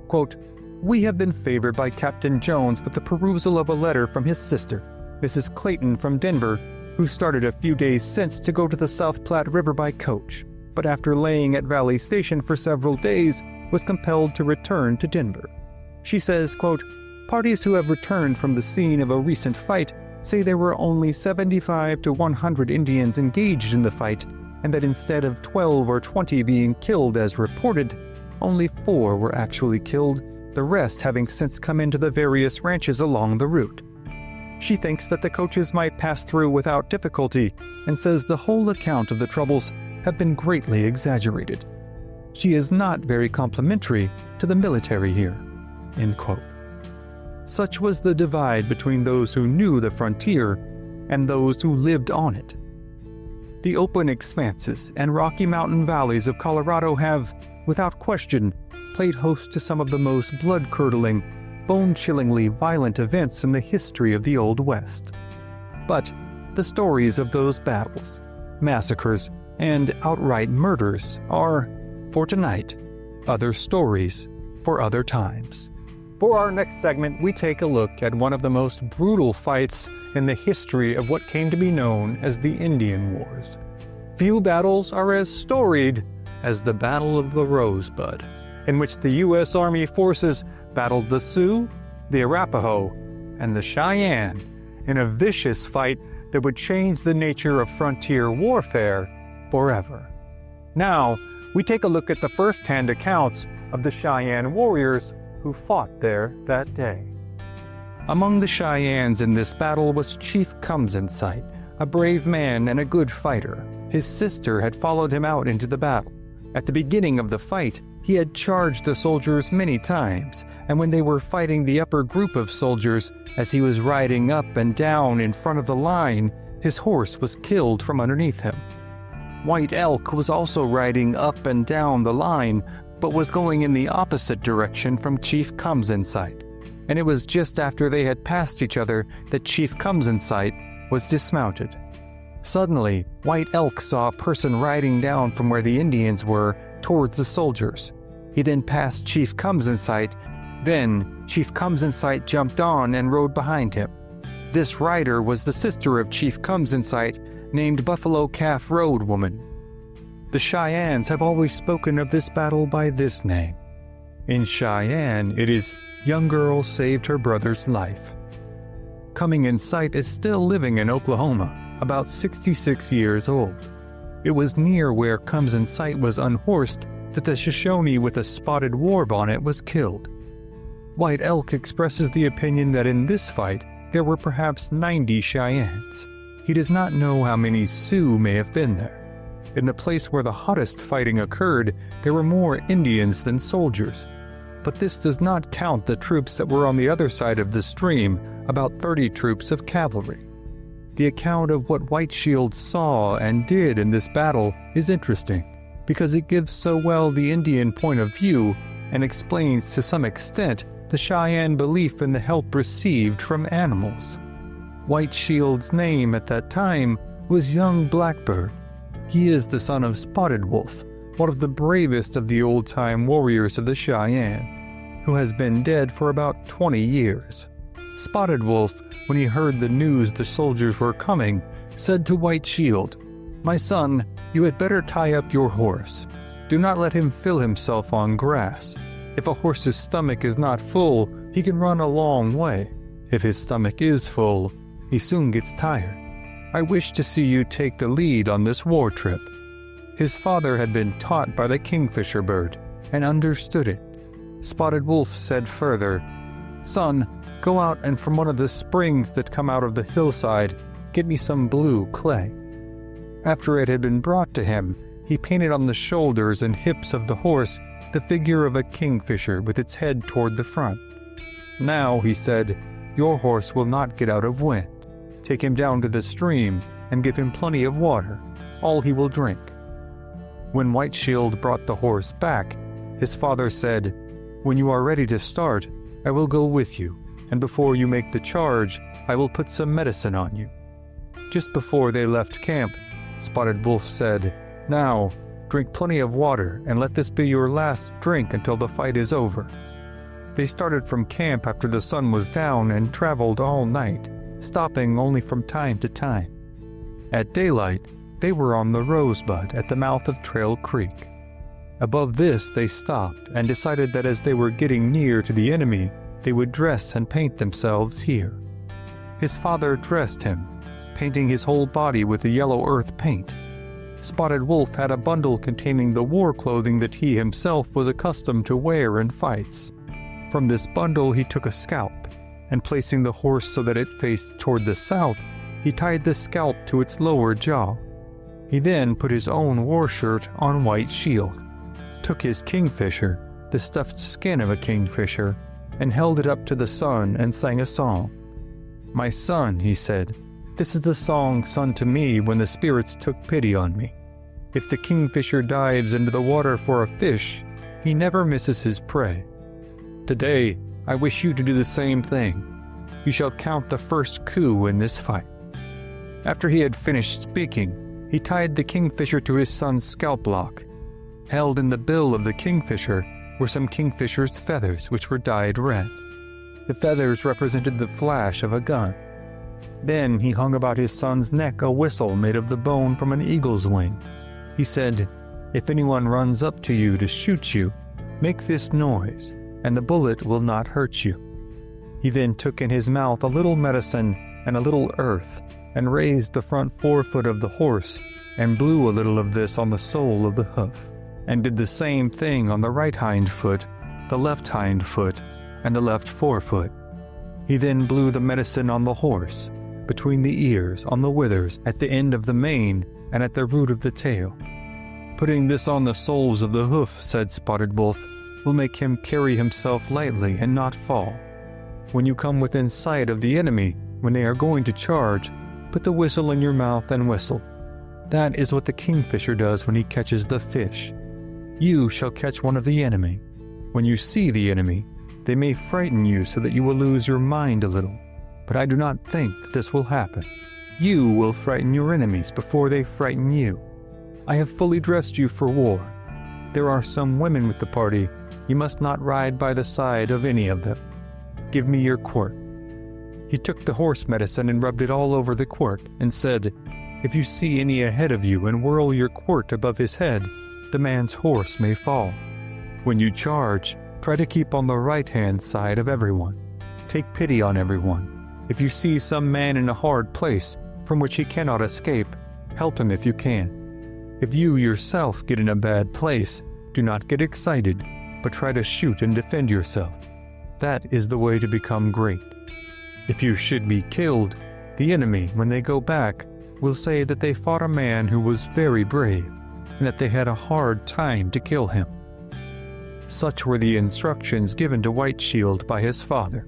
Quote, "We have been favored by Captain Jones with the perusal of a letter from his sister, Mrs. Clayton from Denver, who started a few days since to go to the South Platte River by coach, but after laying at Valley Station for several days, was compelled to return to Denver. She says, quote, parties who have returned from the scene of a recent fight say there were only 75 to 100 Indians engaged in the fight, and that instead of 12 or 20 being killed as reported, only 4 were actually killed, the rest having since come into the various ranches along the route. She thinks that the coaches might pass through without difficulty, and says the whole account of the troubles have been greatly exaggerated. She is not very complimentary to the military here." End quote. Such was the divide between those who knew the frontier and those who lived on it. The open expanses and Rocky Mountain valleys of Colorado have, without question, played host to some of the most blood-curdling, bone-chillingly violent events in the history of the Old West. But the stories of those battles, massacres, and outright murders are, for tonight, other stories for other times. For our next segment, we take a look at one of the most brutal fights in the history of what came to be known as the Indian Wars. Few battles are as storied as the Battle of the Rosebud, in which the U.S. Army forces battled the Sioux, the Arapaho, and the Cheyenne in a vicious fight that would change the nature of frontier warfare forever. Now, we take a look at the first-hand accounts of the Cheyenne warriors who fought there that day. Among the Cheyennes in this battle was Chief Comes-in-Sight, a brave man and a good fighter. His sister had followed him out into the battle. At the beginning of the fight, he had charged the soldiers many times, and when they were fighting the upper group of soldiers, as he was riding up and down in front of the line, his horse was killed from underneath him. White Elk was also riding up and down the line, but was going in the opposite direction from Chief Comes-in-Sight, and it was just after they had passed each other that Chief Comes-in-Sight was dismounted. Suddenly, White Elk saw a person riding down from where the Indians were towards the soldiers. He then passed Chief Comes-in-Sight. Then Chief Comes-in-Sight jumped on and rode behind him. This rider was the sister of Chief Comes-in-Sight, named Buffalo Calf Road Woman. The Cheyennes have always spoken of this battle by this name. In Cheyenne, it is "Young Girl Saved Her Brother's Life." Comes-in-Sight is still living in Oklahoma, about 66 years old. It was near where Comes-in-Sight was unhorsed that the Shoshone with a spotted war bonnet was killed. White Elk expresses the opinion that in this fight there were perhaps 90 Cheyennes. He does not know how many Sioux may have been there. In the place where the hottest fighting occurred, there were more Indians than soldiers. But this does not count the troops that were on the other side of the stream, about 30 troops of cavalry. The account of what White Shield saw and did in this battle is interesting, because it gives so well the Indian point of view and explains to some extent the Cheyenne belief in the help received from animals. White Shield's name at that time was Young Blackbird. He is the son of Spotted Wolf, one of the bravest of the old-time warriors of the Cheyenne, who has been dead for about 20 years. Spotted Wolf, when he heard the news the soldiers were coming, said to White Shield, "My son, you had better tie up your horse. Do not let him fill himself on grass. If a horse's stomach is not full, he can run a long way. If his stomach is full, he soon gets tired. I wish to see you take the lead on this war trip." His father had been taught by the kingfisher bird and understood it. Spotted Wolf said further, "Son, go out and from one of the springs that come out of the hillside, get me some blue clay." After it had been brought to him, he painted on the shoulders and hips of the horse the figure of a kingfisher with its head toward the front. "Now," he said, "your horse will not get out of wind. Take him down to the stream and give him plenty of water, all he will drink." When White Shield brought the horse back, his father said, "When you are ready to start, I will go with you, and before you make the charge, I will put some medicine on you." Just before they left camp, Spotted Wolf said, "Now, drink plenty of water and let this be your last drink until the fight is over." They started from camp after the sun was down and traveled all night, stopping only from time to time. At daylight, they were on the Rosebud at the mouth of Trail Creek. Above this, they stopped and decided that as they were getting near to the enemy, they would dress and paint themselves here. His father dressed him, painting his whole body with the yellow earth paint. Spotted Wolf had a bundle containing the war clothing that he himself was accustomed to wear in fights. From this bundle he took a scalp, and placing the horse so that it faced toward the south, he tied the scalp to its lower jaw. He then put his own war shirt on White Shield, took his kingfisher, the stuffed skin of a kingfisher, and held it up to the sun and sang a song. "My son," he said, "this is the song sung to me when the spirits took pity on me. If the kingfisher dives into the water for a fish, he never misses his prey. Today, I wish you to do the same thing. You shall count the first coup in this fight." After he had finished speaking, he tied the kingfisher to his son's scalp lock. Held in the bill of the kingfisher were some kingfisher's feathers which were dyed red. The feathers represented the flash of a gun. Then he hung about his son's neck a whistle made of the bone from an eagle's wing. He said, "If anyone runs up to you to shoot you, make this noise, and the bullet will not hurt you." He then took in his mouth a little medicine and a little earth, and raised the front forefoot of the horse, and blew a little of this on the sole of the hoof, and did the same thing on the right hind foot, the left hind foot, and the left forefoot. He then blew the medicine on the horse, between the ears, on the withers, at the end of the mane, and at the root of the tail. "Putting this on the soles of the hoof," said Spotted Wolf, "will make him carry himself lightly and not fall. When you come within sight of the enemy, when they are going to charge, put the whistle in your mouth and whistle. That is what the kingfisher does when he catches the fish. You shall catch one of the enemy. When you see the enemy, they may frighten you so that you will lose your mind a little, but I do not think that this will happen. You will frighten your enemies before they frighten you. I have fully dressed you for war. There are some women with the party. You must not ride by the side of any of them. Give me your quirt." He took the horse medicine and rubbed it all over the quirt, and said, "If you see any ahead of you and whirl your quirt above his head, the man's horse may fall. When you charge, try to keep on the right-hand side of everyone. Take pity on everyone. If you see some man in a hard place from which he cannot escape, help him if you can. If you yourself get in a bad place, do not get excited, but try to shoot and defend yourself. That is the way to become great. If you should be killed, the enemy, when they go back, will say that they fought a man who was very brave, and that they had a hard time to kill him." Such were the instructions given to White Shield by his father.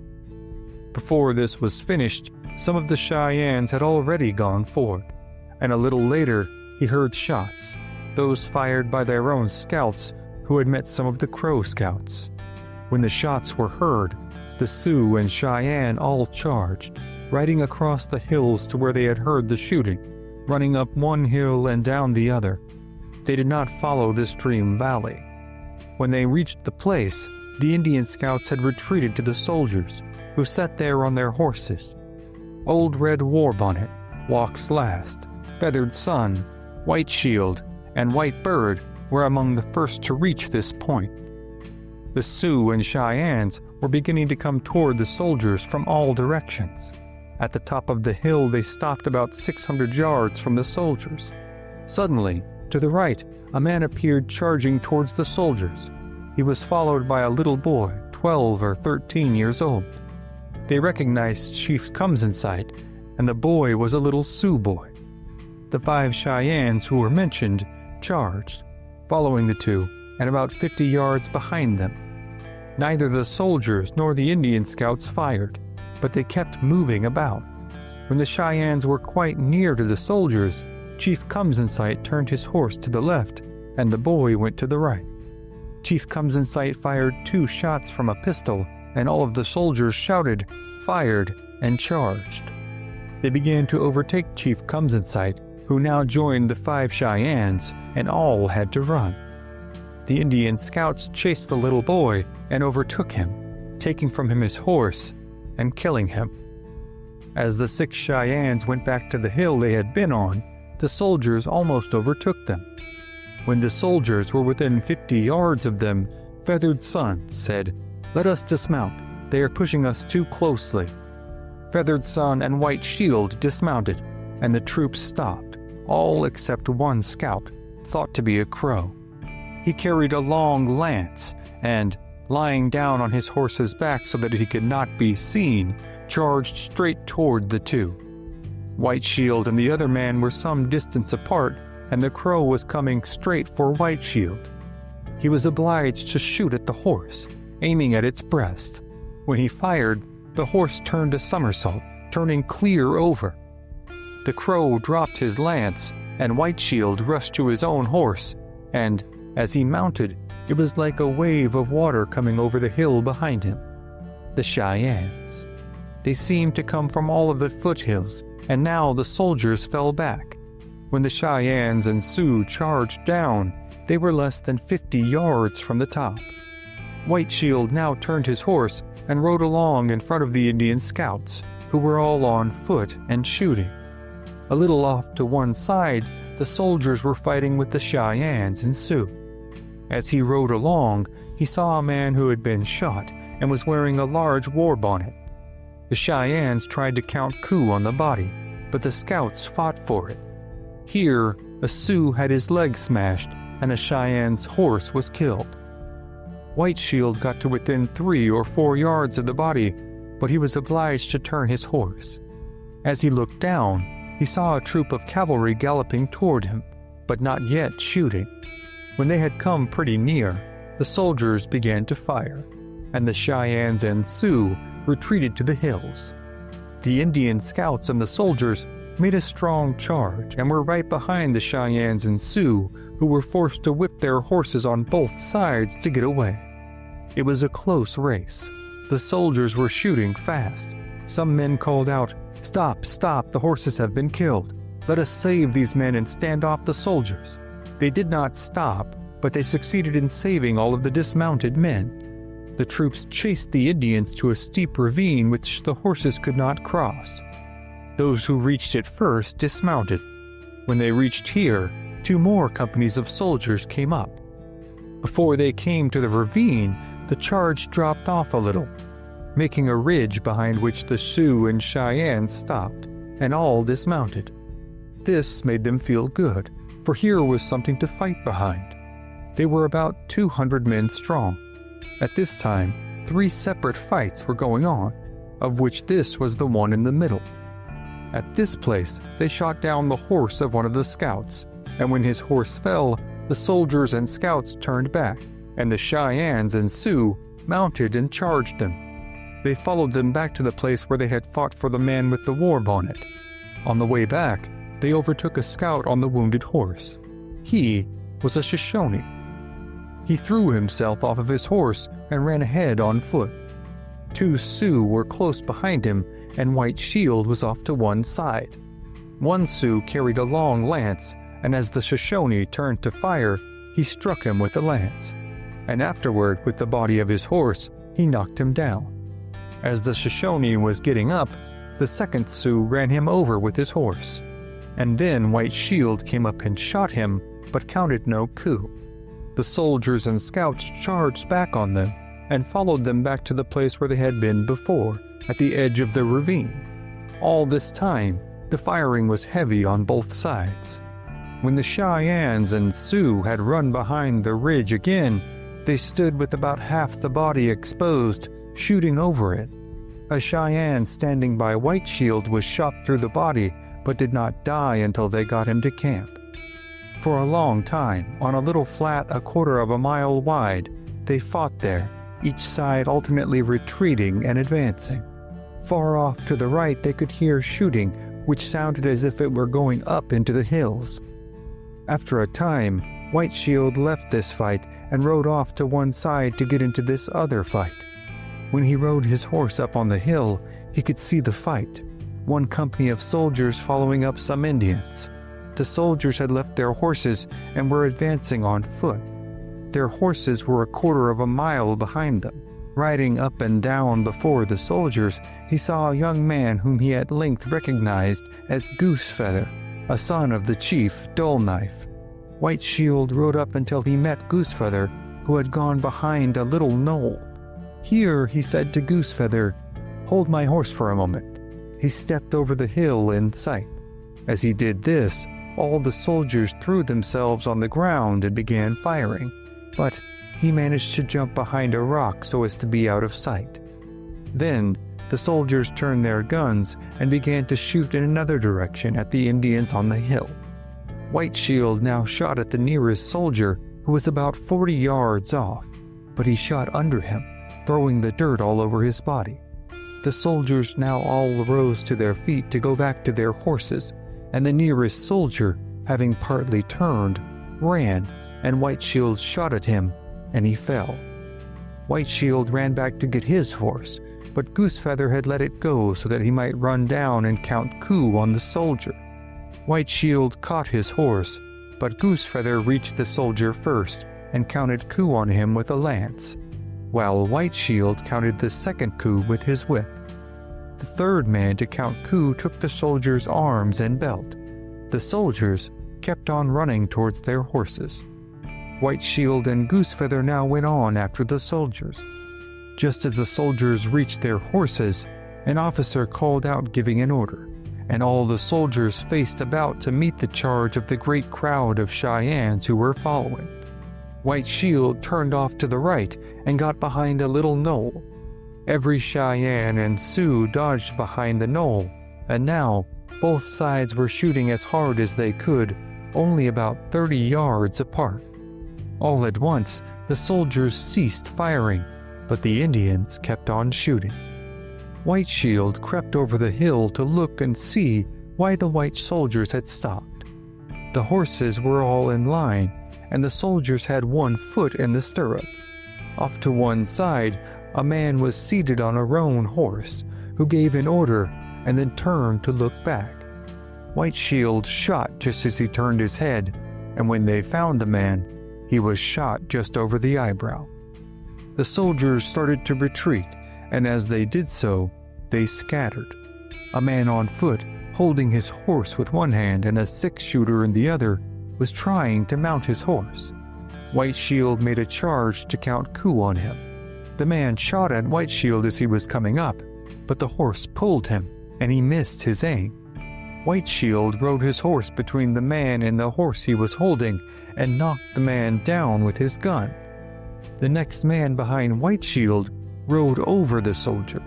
Before this was finished, some of the Cheyennes had already gone forward, and a little later he heard shots, those fired by their own scouts who had met some of the Crow scouts. When the shots were heard, the Sioux and Cheyenne all charged, riding across the hills to where they had heard the shooting, running up one hill and down the other. They did not follow the stream valley. When they reached the place, the Indian scouts had retreated to the soldiers, who sat there on their horses. Old Red Warbonnet, Walks Last, Feathered Sun, White Shield, and White Bird were among the first to reach this point. The Sioux and Cheyennes were beginning to come toward the soldiers from all directions. At the top of the hill they stopped about 600 yards from the soldiers. Suddenly, to the right, a man appeared charging towards the soldiers. He was followed by a little boy, 12 or 13 years old. They recognized Chief Comes-in-Sight, and the boy was a little Sioux boy. The 5 Cheyennes who were mentioned charged, following the two and about 50 yards behind them. Neither the soldiers nor the Indian scouts fired, but they kept moving about. When the Cheyennes were quite near to the soldiers, Chief Comes-in-Sight turned his horse to the left, and the boy went to the right. Chief Comes-in-Sight fired 2 shots from a pistol, and all of the soldiers shouted, fired, and charged. They began to overtake Chief Comes-in-Sight, who now joined the 5 Cheyennes, and all had to run. The Indian scouts chased the little boy and overtook him, taking from him his horse and killing him. As the 6 Cheyennes went back to the hill they had been on, the soldiers almost overtook them. When the soldiers were within 50 yards of them, Feathered Sun said, "Let us dismount. They are pushing us too closely." Feathered Sun and White Shield dismounted, and the troops stopped, all except one scout, thought to be a crow. He carried a long lance, and, lying down on his horse's back so that he could not be seen, charged straight toward the 2. White Shield and the other man were some distance apart, and the crow was coming straight for White Shield. He was obliged to shoot at the horse, aiming at its breast. When he fired, the horse turned a somersault, turning clear over. The crow dropped his lance, and White Shield rushed to his own horse, and, as he mounted, it was like a wave of water coming over the hill behind him. The Cheyennes. They seemed to come from all of the foothills, and now the soldiers fell back. When the Cheyennes and Sioux charged down, they were less than 50 yards from the top. White Shield now turned his horse and rode along in front of the Indian scouts, who were all on foot and shooting. A little off to one side, the soldiers were fighting with the Cheyennes and Sioux. As he rode along, he saw a man who had been shot and was wearing a large war bonnet. The Cheyennes tried to count coup on the body, but the scouts fought for it. Here, a Sioux had his leg smashed, and a Cheyenne's horse was killed. White Shield got to within 3 or 4 yards of the body, but he was obliged to turn his horse. As he looked down, he saw a troop of cavalry galloping toward him, but not yet shooting. When they had come pretty near, the soldiers began to fire, and the Cheyennes and Sioux retreated to the hills. The Indian scouts and the soldiers made a strong charge and were right behind the Cheyennes and Sioux, who were forced to whip their horses on both sides to get away. It was a close race. The soldiers were shooting fast. Some men called out, "Stop, stop, the horses have been killed. Let us save these men and stand off the soldiers." They did not stop, but they succeeded in saving all of the dismounted men. The troops chased the Indians to a steep ravine which the horses could not cross. Those who reached it first dismounted. When they reached here, 2 more companies of soldiers came up. Before they came to the ravine, the charge dropped off a little, making a ridge behind which the Sioux and Cheyenne stopped, and all dismounted. This made them feel good, for here was something to fight behind. They were about 200 men strong. At this time, 3 separate fights were going on, of which this was the one in the middle. At this place, they shot down the horse of one of the scouts, and when his horse fell, the soldiers and scouts turned back, and the Cheyennes and Sioux mounted and charged them. They followed them back to the place where they had fought for the man with the war bonnet. On the way back, they overtook a scout on the wounded horse. He was a Shoshone. He threw himself off of his horse and ran ahead on foot. 2 Sioux were close behind him, and White Shield was off to one side. One Sioux carried a long lance, and as the Shoshone turned to fire, he struck him with the lance, and afterward, with the body of his horse, he knocked him down. As the Shoshone was getting up, the second Sioux ran him over with his horse, and then White Shield came up and shot him, but counted no coup. The soldiers and scouts charged back on them, and followed them back to the place where they had been before, at the edge of the ravine. All this time, the firing was heavy on both sides. When the Cheyennes and Sioux had run behind the ridge again, they stood with about half the body exposed, shooting over it. A Cheyenne standing by White Shield was shot through the body, but did not die until they got him to camp. For a long time, on a little flat 1/4 mile wide, they fought there, each side alternately retreating and advancing. Far off to the right they could hear shooting, which sounded as if it were going up into the hills. After a time, White Shield left this fight and rode off to one side to get into this other fight. When he rode his horse up on the hill, he could see the fight. One company of soldiers following up some Indians. The soldiers had left their horses and were advancing on foot. Their horses were 1/4 mile behind them. Riding up and down before the soldiers, he saw a young man whom he at length recognized as Goosefeather, a son of the chief Dullknife. White Shield rode up until he met Goosefeather, who had gone behind a little knoll. "Here," he said to Goosefeather, "hold my horse for a moment." He stepped over the hill in sight. As he did this, all the soldiers threw themselves on the ground and began firing, but he managed to jump behind a rock so as to be out of sight. Then the soldiers turned their guns and began to shoot in another direction at the Indians on the hill. White Shield now shot at the nearest soldier, who was about 40 yards off, but he shot under him, throwing the dirt all over his body. The soldiers now all rose to their feet to go back to their horses, and the nearest soldier, having partly turned, ran, and White Shield shot at him, and he fell. White Shield ran back to get his horse, but Goosefeather had let it go so that he might run down and count coup on the soldier. White Shield caught his horse, but Goosefeather reached the soldier first and counted coup on him with a lance, while White Shield counted the second coup with his whip. The third man to count coup took the soldier's arms and belt. The soldiers kept on running towards their horses. White Shield and Goosefeather now went on after the soldiers. Just as the soldiers reached their horses, an officer called out giving an order, and all the soldiers faced about to meet the charge of the great crowd of Cheyennes who were following. White Shield turned off to the right and got behind a little knoll. Every Cheyenne and Sioux dodged behind the knoll, and now both sides were shooting as hard as they could, only about 30 yards apart. All at once, the soldiers ceased firing, but the Indians kept on shooting. White Shield crept over the hill to look and see why the white soldiers had stopped. The horses were all in line, and the soldiers had one foot in the stirrup. Off to one side, a man was seated on a roan horse, who gave an order and then turned to look back. White Shield shot just as he turned his head, and when they found the man, he was shot just over the eyebrow. The soldiers started to retreat, and as they did so, they scattered. A man on foot, holding his horse with one hand and a six-shooter in the other, was trying to mount his horse. White Shield made a charge to count coup on him. The man shot at White Shield as he was coming up, but the horse pulled him, and he missed his aim. White Shield rode his horse between the man and the horse he was holding and knocked the man down with his gun. The next man behind White Shield rode over the soldier.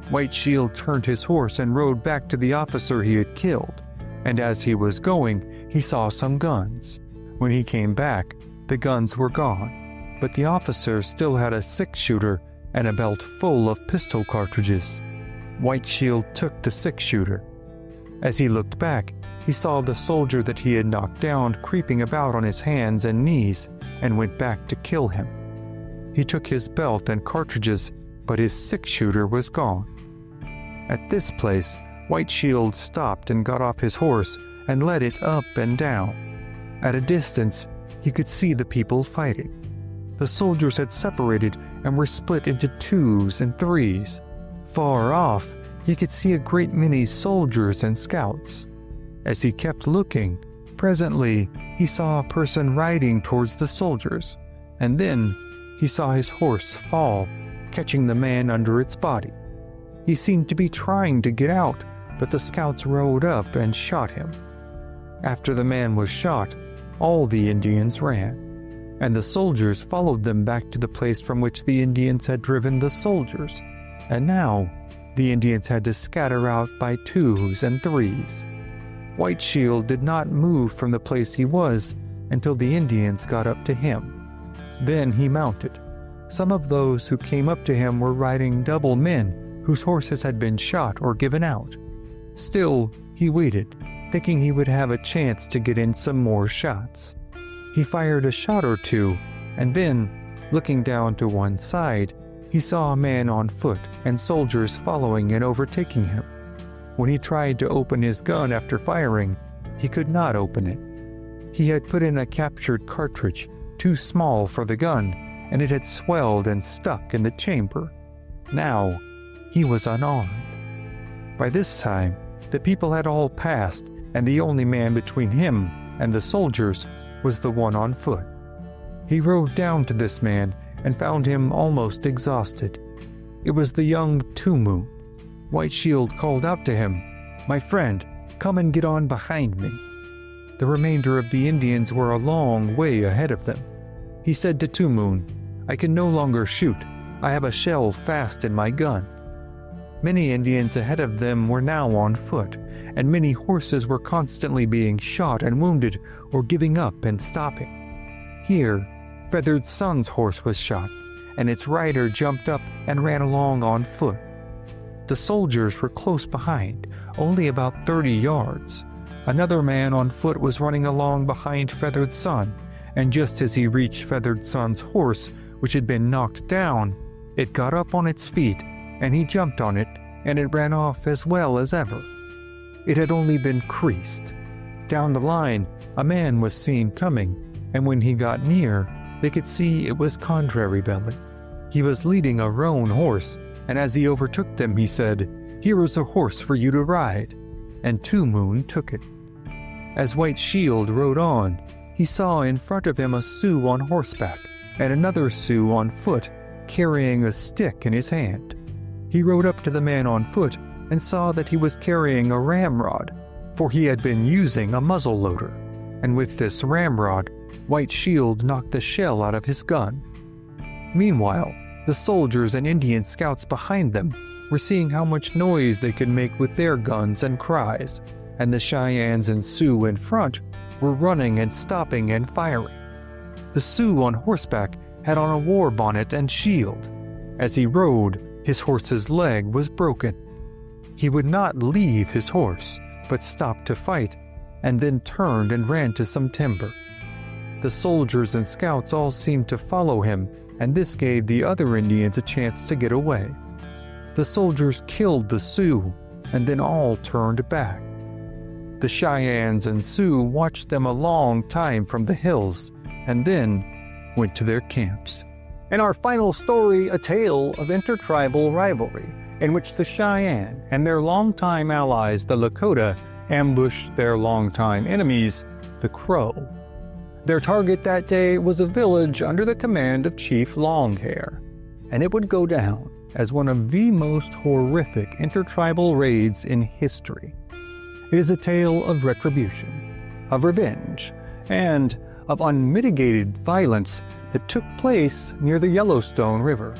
White Shield turned his horse and rode back to the officer he had killed, and as he was going, he saw some guns. When he came back, the guns were gone, but the officer still had a six-shooter and a belt full of pistol cartridges. White Shield took the six-shooter. As he looked back, he saw the soldier that he had knocked down creeping about on his hands and knees and went back to kill him. He took his belt and cartridges, but his six-shooter was gone. At this place, White Shield stopped and got off his horse and led it up and down. At a distance, he could see the people fighting. The soldiers had separated and were split into twos and threes. Far off, he could see a great many soldiers and scouts. As he kept looking, presently he saw a person riding towards the soldiers, and then he saw his horse fall, catching the man under its body. He seemed to be trying to get out, but the scouts rode up and shot him. After the man was shot, all the Indians ran, and the soldiers followed them back to the place from which the Indians had driven the soldiers, and now the Indians had to scatter out by twos and threes. White Shield did not move from the place he was, until the Indians got up to him. Then he mounted. Some of those who came up to him were riding double men whose horses had been shot or given out. Still, he waited, thinking he would have a chance to get in some more shots. He fired a shot or two, and then, looking down to one side, he saw a man on foot and soldiers following and overtaking him. When he tried to open his gun after firing, he could not open it. He had put in a captured cartridge, too small for the gun, and it had swelled and stuck in the chamber. Now, he was unarmed. By this time, the people had all passed, and the only man between him and the soldiers was the one on foot. He rode down to this man and found him almost exhausted. It was the young Tumu. White Shield called out to him, "My friend, come and get on behind me." The remainder of the Indians were a long way ahead of them. He said to Tumu, "I can no longer shoot. I have a shell fast in my gun." Many Indians ahead of them were now on foot, and many horses were constantly being shot and wounded or giving up and stopping. Here, Feathered Sun's horse was shot, and its rider jumped up and ran along on foot. The soldiers were close behind, only about 30 yards. Another man on foot was running along behind Feathered Sun, and just as he reached Feathered Sun's horse, which had been knocked down, it got up on its feet, and he jumped on it, and it ran off as well as ever. It had only been creased. Down the line, a man was seen coming, and when he got near, they could see it was Contrary Belly. He was leading a roan horse, and as he overtook them, he said, "Here is a horse for you to ride," and Tumu took it. As White Shield rode on, he saw in front of him a Sioux on horseback, and another Sioux on foot, carrying a stick in his hand. He rode up to the man on foot and saw that he was carrying a ramrod, for he had been using a muzzle loader, and with this ramrod, White Shield knocked the shell out of his gun. Meanwhile, the soldiers and Indian scouts behind them were seeing how much noise they could make with their guns and cries, and the Cheyennes and Sioux in front were running and stopping and firing. The Sioux on horseback had on a war bonnet and shield. As he rode, his horse's leg was broken. He would not leave his horse, but stopped to fight, and then turned and ran to some timber. The soldiers and scouts all seemed to follow him, and this gave the other Indians a chance to get away. The soldiers killed the Sioux, and then all turned back. The Cheyennes and Sioux watched them a long time from the hills, and then went to their camps. In our final story, a tale of intertribal rivalry, in which the Cheyenne and their longtime allies, the Lakota, ambushed their longtime enemies, the Crow. Their target that day was a village under the command of Chief Longhair, and it would go down as one of the most horrific intertribal raids in history. It is a tale of retribution, of revenge, and of unmitigated violence that took place near the Yellowstone River.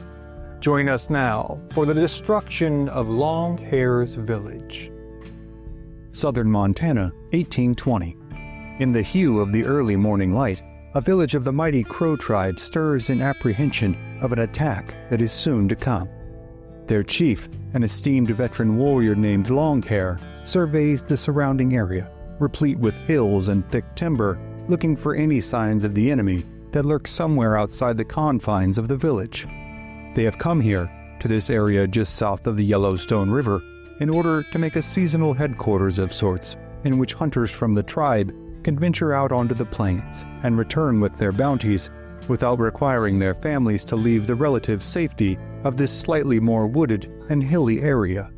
Join us now for the destruction of Longhair's village. Southern Montana, 1820. In the hue of the early morning light, a village of the mighty Crow tribe stirs in apprehension of an attack that is soon to come. Their chief, an esteemed veteran warrior named Longhair, surveys the surrounding area, replete with hills and thick timber, looking for any signs of the enemy that lurk somewhere outside the confines of the village. They have come here, to this area just south of the Yellowstone River, in order to make a seasonal headquarters of sorts, in which hunters from the tribe can venture out onto the plains and return with their bounties without requiring their families to leave the relative safety of this slightly more wooded and hilly area.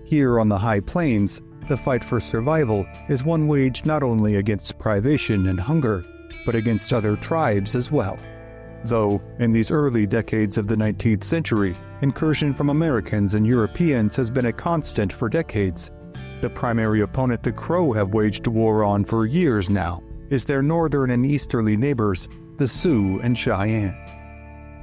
Here on the high plains, the fight for survival is one waged not only against privation and hunger, but against other tribes as well. Though, in these early decades of the 19th century, incursion from Americans and Europeans has been a constant for decades, the primary opponent the Crow have waged war on for years now is their northern and easterly neighbors, the Sioux and Cheyenne.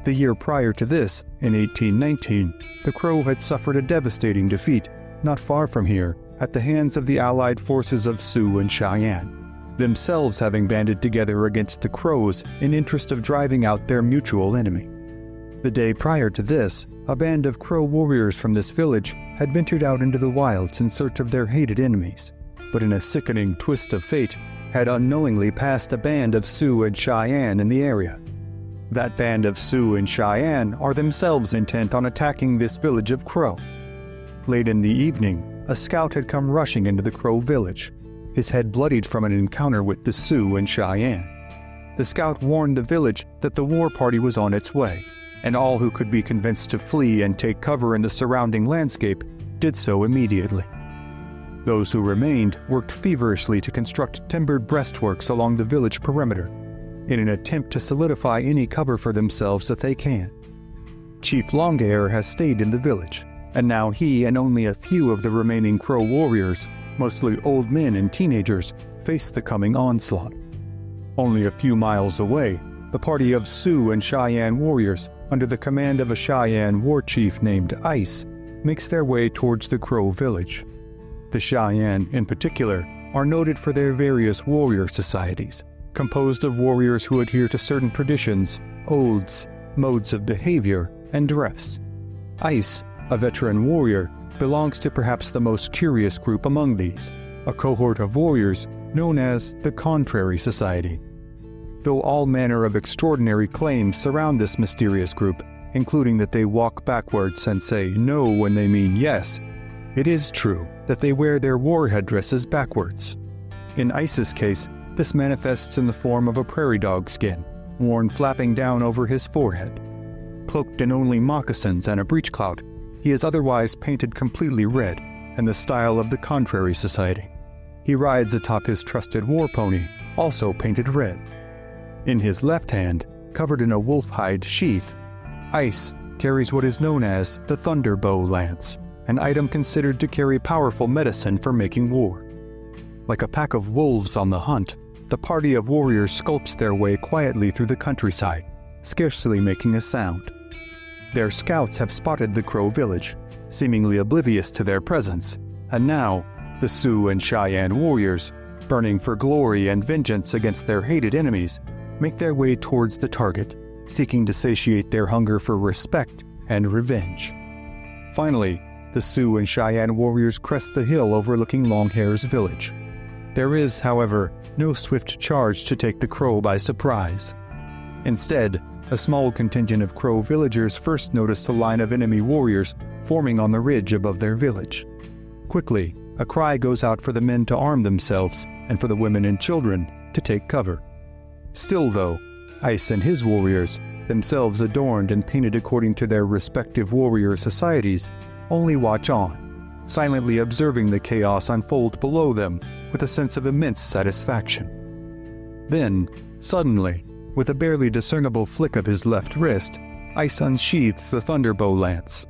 The year prior to this, in 1819, the Crow had suffered a devastating defeat, not far from here, at the hands of the allied forces of Sioux and Cheyenne. themselves having banded together against the Crows in interest of driving out their mutual enemy. The day prior to this, a band of Crow warriors from this village had ventured out into the wilds in search of their hated enemies, but in a sickening twist of fate, had unknowingly passed a band of Sioux and Cheyenne in the area. That band of Sioux and Cheyenne are themselves intent on attacking this village of Crow. Late in the evening, a scout had come rushing into the Crow village, his head bloodied from an encounter with the Sioux and Cheyenne. The scout warned the village that the war party was on its way, and all who could be convinced to flee and take cover in the surrounding landscape did so immediately. Those who remained worked feverishly to construct timbered breastworks along the village perimeter, in an attempt to solidify any cover for themselves that they can. Chief Longhair has stayed in the village, and now he and only a few of the remaining Crow warriors, mostly old men and teenagers, face the coming onslaught. Only a few miles away, the party of Sioux and Cheyenne warriors, under the command of a Cheyenne war chief named Ice, makes their way towards the Crow village. The Cheyenne, in particular, are noted for their various warrior societies, composed of warriors who adhere to certain traditions, oaths, modes of behavior, and dress. Ice, a veteran warrior, belongs to perhaps the most curious group among these, a cohort of warriors known as the Contrary Society. Though all manner of extraordinary claims surround this mysterious group, including that they walk backwards and say no when they mean yes, it is true that they wear their war headdresses backwards. In Ice's case, this manifests in the form of a prairie dog skin, worn flapping down over his forehead. Cloaked in only moccasins and a breechclout, he is otherwise painted completely red, in the style of the Contrary Society. He rides atop his trusted war pony, also painted red. In his left hand, covered in a wolf hide sheath, Ice carries what is known as the Thunderbow Lance, an item considered to carry powerful medicine for making war. Like a pack of wolves on the hunt, the party of warriors sculpts their way quietly through the countryside, scarcely making a sound. Their scouts have spotted the Crow village, seemingly oblivious to their presence, and now, the Sioux and Cheyenne warriors, burning for glory and vengeance against their hated enemies, make their way towards the target, seeking to satiate their hunger for respect and revenge. Finally, the Sioux and Cheyenne warriors crest the hill overlooking Longhair's village. There is, however, no swift charge to take the Crow by surprise. Instead, a small contingent of Crow villagers first notice a line of enemy warriors forming on the ridge above their village. Quickly, a cry goes out for the men to arm themselves and for the women and children to take cover. Still though, Ice and his warriors, themselves adorned and painted according to their respective warrior societies, only watch on, silently observing the chaos unfold below them with a sense of immense satisfaction. Then, suddenly, with a barely discernible flick of his left wrist, Ice unsheathes the Thunderbow Lance.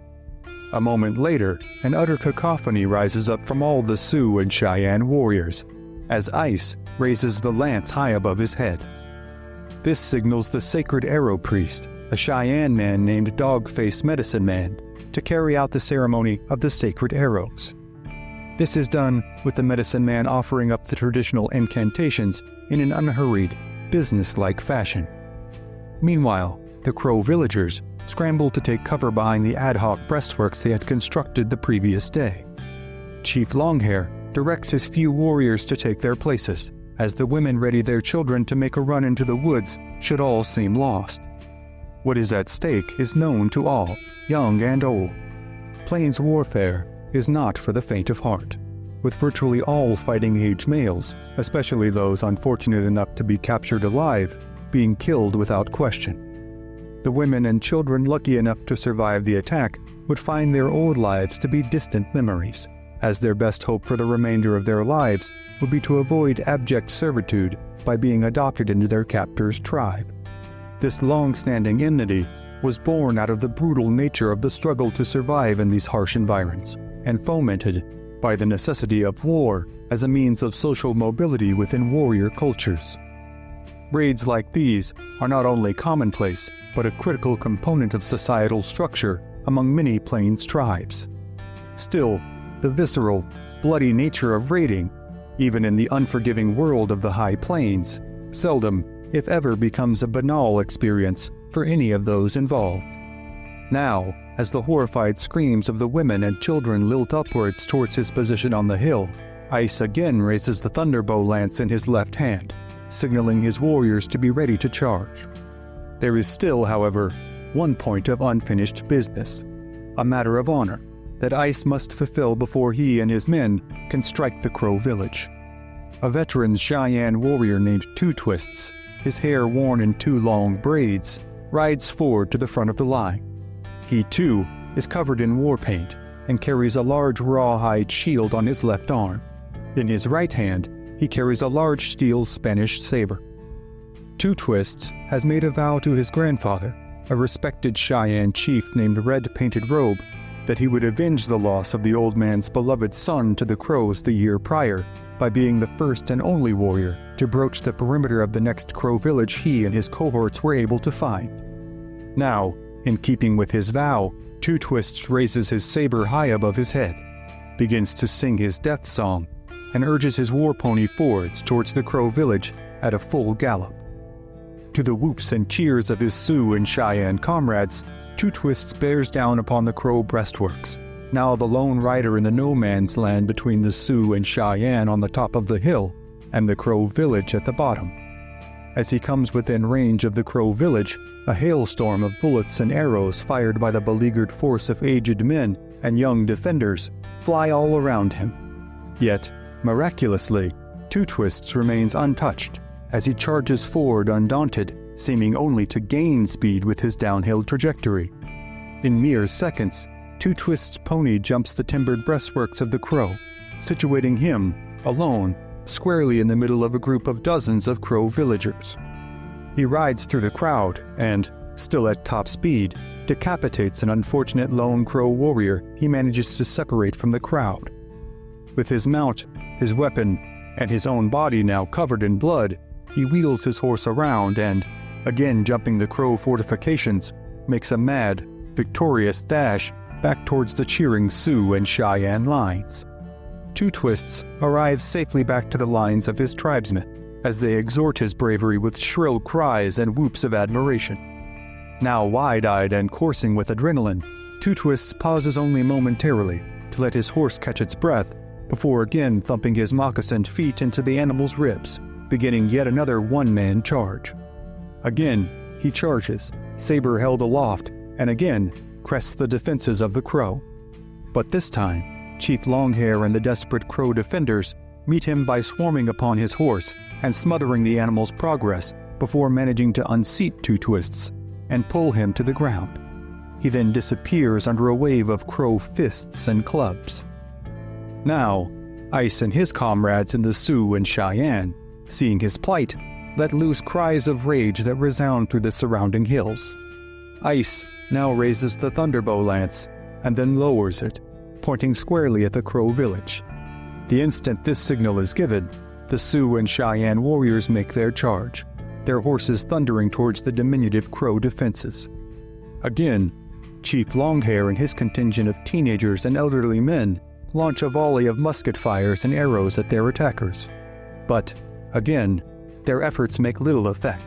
A moment later, an utter cacophony rises up from all the Sioux and Cheyenne warriors, as Ice raises the lance high above his head. This signals the sacred arrow priest, a Cheyenne man named Dog-Face Medicine Man, to carry out the ceremony of the sacred arrows. This is done with the medicine man offering up the traditional incantations in an unhurried, business-like fashion. Meanwhile, the Crow villagers scramble to take cover behind the ad hoc breastworks they had constructed the previous day. Chief Longhair directs his few warriors to take their places, as the women ready their children to make a run into the woods should all seem lost. What is at stake is known to all, young and old. Plains warfare is not for the faint of heart, with virtually all fighting-age males, especially those unfortunate enough to be captured alive, being killed without question. The women and children lucky enough to survive the attack would find their old lives to be distant memories, as their best hope for the remainder of their lives would be to avoid abject servitude by being adopted into their captor's tribe. This long-standing enmity was born out of the brutal nature of the struggle to survive in these harsh environs, and fomented by the necessity of war as a means of social mobility within warrior cultures. Raids like these are not only commonplace, but a critical component of societal structure among many Plains tribes. Still, the visceral, bloody nature of raiding even in the unforgiving world of the high plains, seldom, if ever, becomes a banal experience for any of those involved. Now, as the horrified screams of the women and children lilt upwards towards his position on the hill, Ice again raises the thunderbow lance in his left hand, signaling his warriors to be ready to charge. There is still, however, one point of unfinished business, a matter of honor that Ice must fulfill before he and his men can strike the Crow village. A veteran Cheyenne warrior named Two Twists, his hair worn in 2 long braids, rides forward to the front of the line. He, too, is covered in war paint and carries a large rawhide shield on his left arm. In his right hand, he carries a large steel Spanish saber. Two Twists has made a vow to his grandfather, a respected Cheyenne chief named Red Painted Robe, that he would avenge the loss of the old man's beloved son to the Crows the year prior by being the first and only warrior to broach the perimeter of the next Crow village he and his cohorts were able to find. Now, in keeping with his vow, Two Twists raises his saber high above his head, begins to sing his death song, and urges his war pony forwards towards the Crow village at a full gallop. To the whoops and cheers of his Sioux and Cheyenne comrades, Two Twists bears down upon the Crow breastworks, now the lone rider in the no-man's land between the Sioux and Cheyenne on the top of the hill and the Crow village at the bottom. As he comes within range of the Crow village, a hailstorm of bullets and arrows fired by the beleaguered force of aged men and young defenders fly all around him. Yet, miraculously, Two Twists remains untouched as he charges forward undaunted, seeming only to gain speed with his downhill trajectory. In mere seconds, Two Twists' pony jumps the timbered breastworks of the Crow, situating him, alone, squarely in the middle of a group of dozens of Crow villagers. He rides through the crowd and, still at top speed, decapitates an unfortunate lone Crow warrior he manages to separate from the crowd. With his mount, his weapon, and his own body now covered in blood, he wheels his horse around and, again jumping the Crow fortifications, makes a mad, victorious dash back towards the cheering Sioux and Cheyenne lines. Two Twists arrives safely back to the lines of his tribesmen, as they exhort his bravery with shrill cries and whoops of admiration. Now wide-eyed and coursing with adrenaline, Two Twists pauses only momentarily to let his horse catch its breath before again thumping his moccasined feet into the animal's ribs, beginning yet another one-man charge. Again, he charges, saber held aloft, and again crests the defenses of the Crow. But this time, Chief Longhair and the desperate Crow defenders meet him by swarming upon his horse and smothering the animal's progress before managing to unseat Two Twists and pull him to the ground. He then disappears under a wave of Crow fists and clubs. Now, Ice and his comrades in the Sioux and Cheyenne, seeing his plight, let loose cries of rage that resound through the surrounding hills. Ice now raises the thunderbow lance and then lowers it, pointing squarely at the Crow village. The instant this signal is given, the Sioux and Cheyenne warriors make their charge, their horses thundering towards the diminutive Crow defenses. Again, Chief Longhair and his contingent of teenagers and elderly men launch a volley of musket fires and arrows at their attackers. But, again, their efforts make little effect,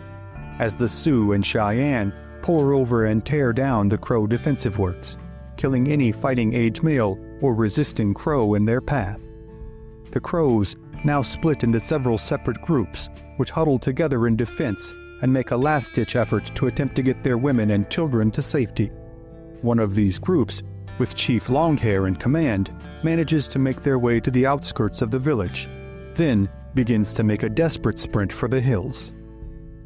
as the Sioux and Cheyenne pour over and tear down the Crow defensive works, killing any fighting-age male or resisting Crow in their path. The Crows now split into several separate groups, which huddle together in defense and make a last-ditch effort to attempt to get their women and children to safety. One of these groups, with Chief Longhair in command, manages to make their way to the outskirts of the village, then begins to make a desperate sprint for the hills.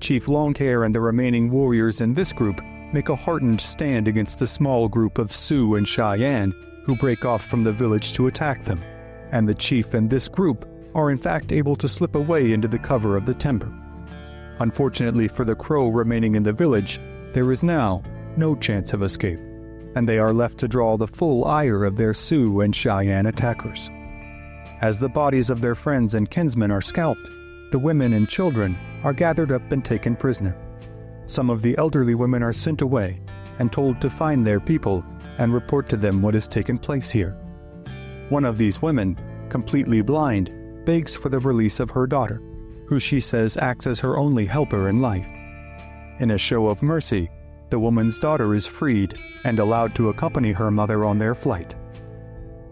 Chief Longhair and the remaining warriors in this group make a heartened stand against the small group of Sioux and Cheyenne who break off from the village to attack them, and the chief and this group are in fact able to slip away into the cover of the timber. Unfortunately for the Crow remaining in the village, there is now no chance of escape, and they are left to draw the full ire of their Sioux and Cheyenne attackers. As the bodies of their friends and kinsmen are scalped, the women and children are gathered up and taken prisoner. Some of the elderly women are sent away and told to find their people and report to them what has taken place here. One of these women, completely blind, begs for the release of her daughter, who she says acts as her only helper in life. In a show of mercy, the woman's daughter is freed and allowed to accompany her mother on their flight.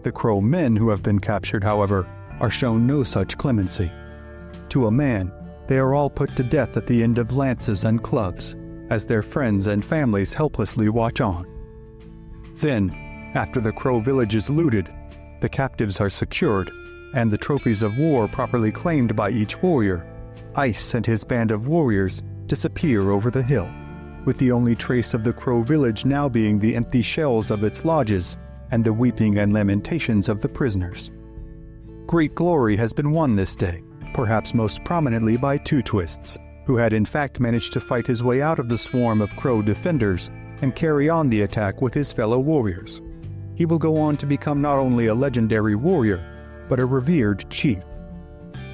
The Crow men who have been captured, however, are shown no such clemency. To a man, they are all put to death at the end of lances and clubs, as their friends and families helplessly watch on. Then, after the Crow village is looted, the captives are secured, and the trophies of war properly claimed by each warrior, Ice and his band of warriors disappear over the hill, with the only trace of the Crow village now being the empty shells of its lodges and the weeping and lamentations of the prisoners. Great glory has been won this day, perhaps most prominently by Two Twists, who had in fact managed to fight his way out of the swarm of Crow defenders and carry on the attack with his fellow warriors. He will go on to become not only a legendary warrior, but a revered chief.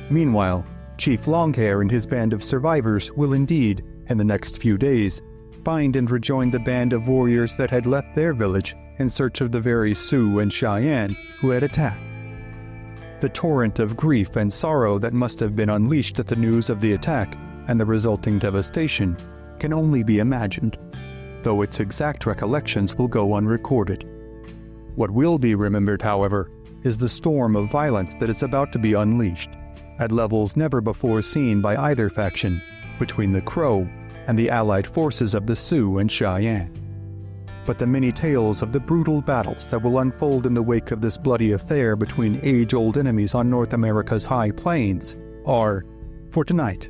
Meanwhile, Chief Longhair and his band of survivors will indeed, in the next few days, find and rejoin the band of warriors that had left their village in search of the very Sioux and Cheyenne who had attacked. The torrent of grief and sorrow that must have been unleashed at the news of the attack and the resulting devastation can only be imagined, though its exact recollections will go unrecorded. What will be remembered, however, is the storm of violence that is about to be unleashed, at levels never before seen by either faction, between the Crow and the allied forces of the Sioux and Cheyenne. But the many tales of the brutal battles that will unfold in the wake of this bloody affair between age-old enemies on North America's high plains are, for tonight,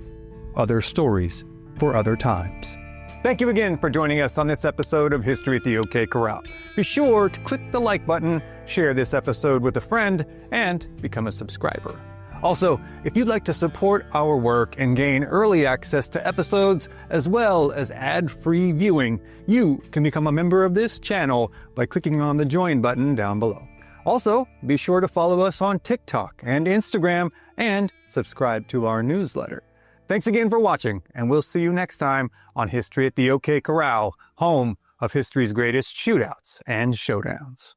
other stories for other times. Thank you again for joining us on this episode of History at the OK Corral. Be sure to click the like button, share this episode with a friend, and become a subscriber. Also, if you'd like to support our work and gain early access to episodes as well as ad-free viewing, you can become a member of this channel by clicking on the join button down below. Also, be sure to follow us on TikTok and Instagram and subscribe to our newsletter. Thanks again for watching, and we'll see you next time on History at the OK Corral, home of history's greatest shootouts and showdowns.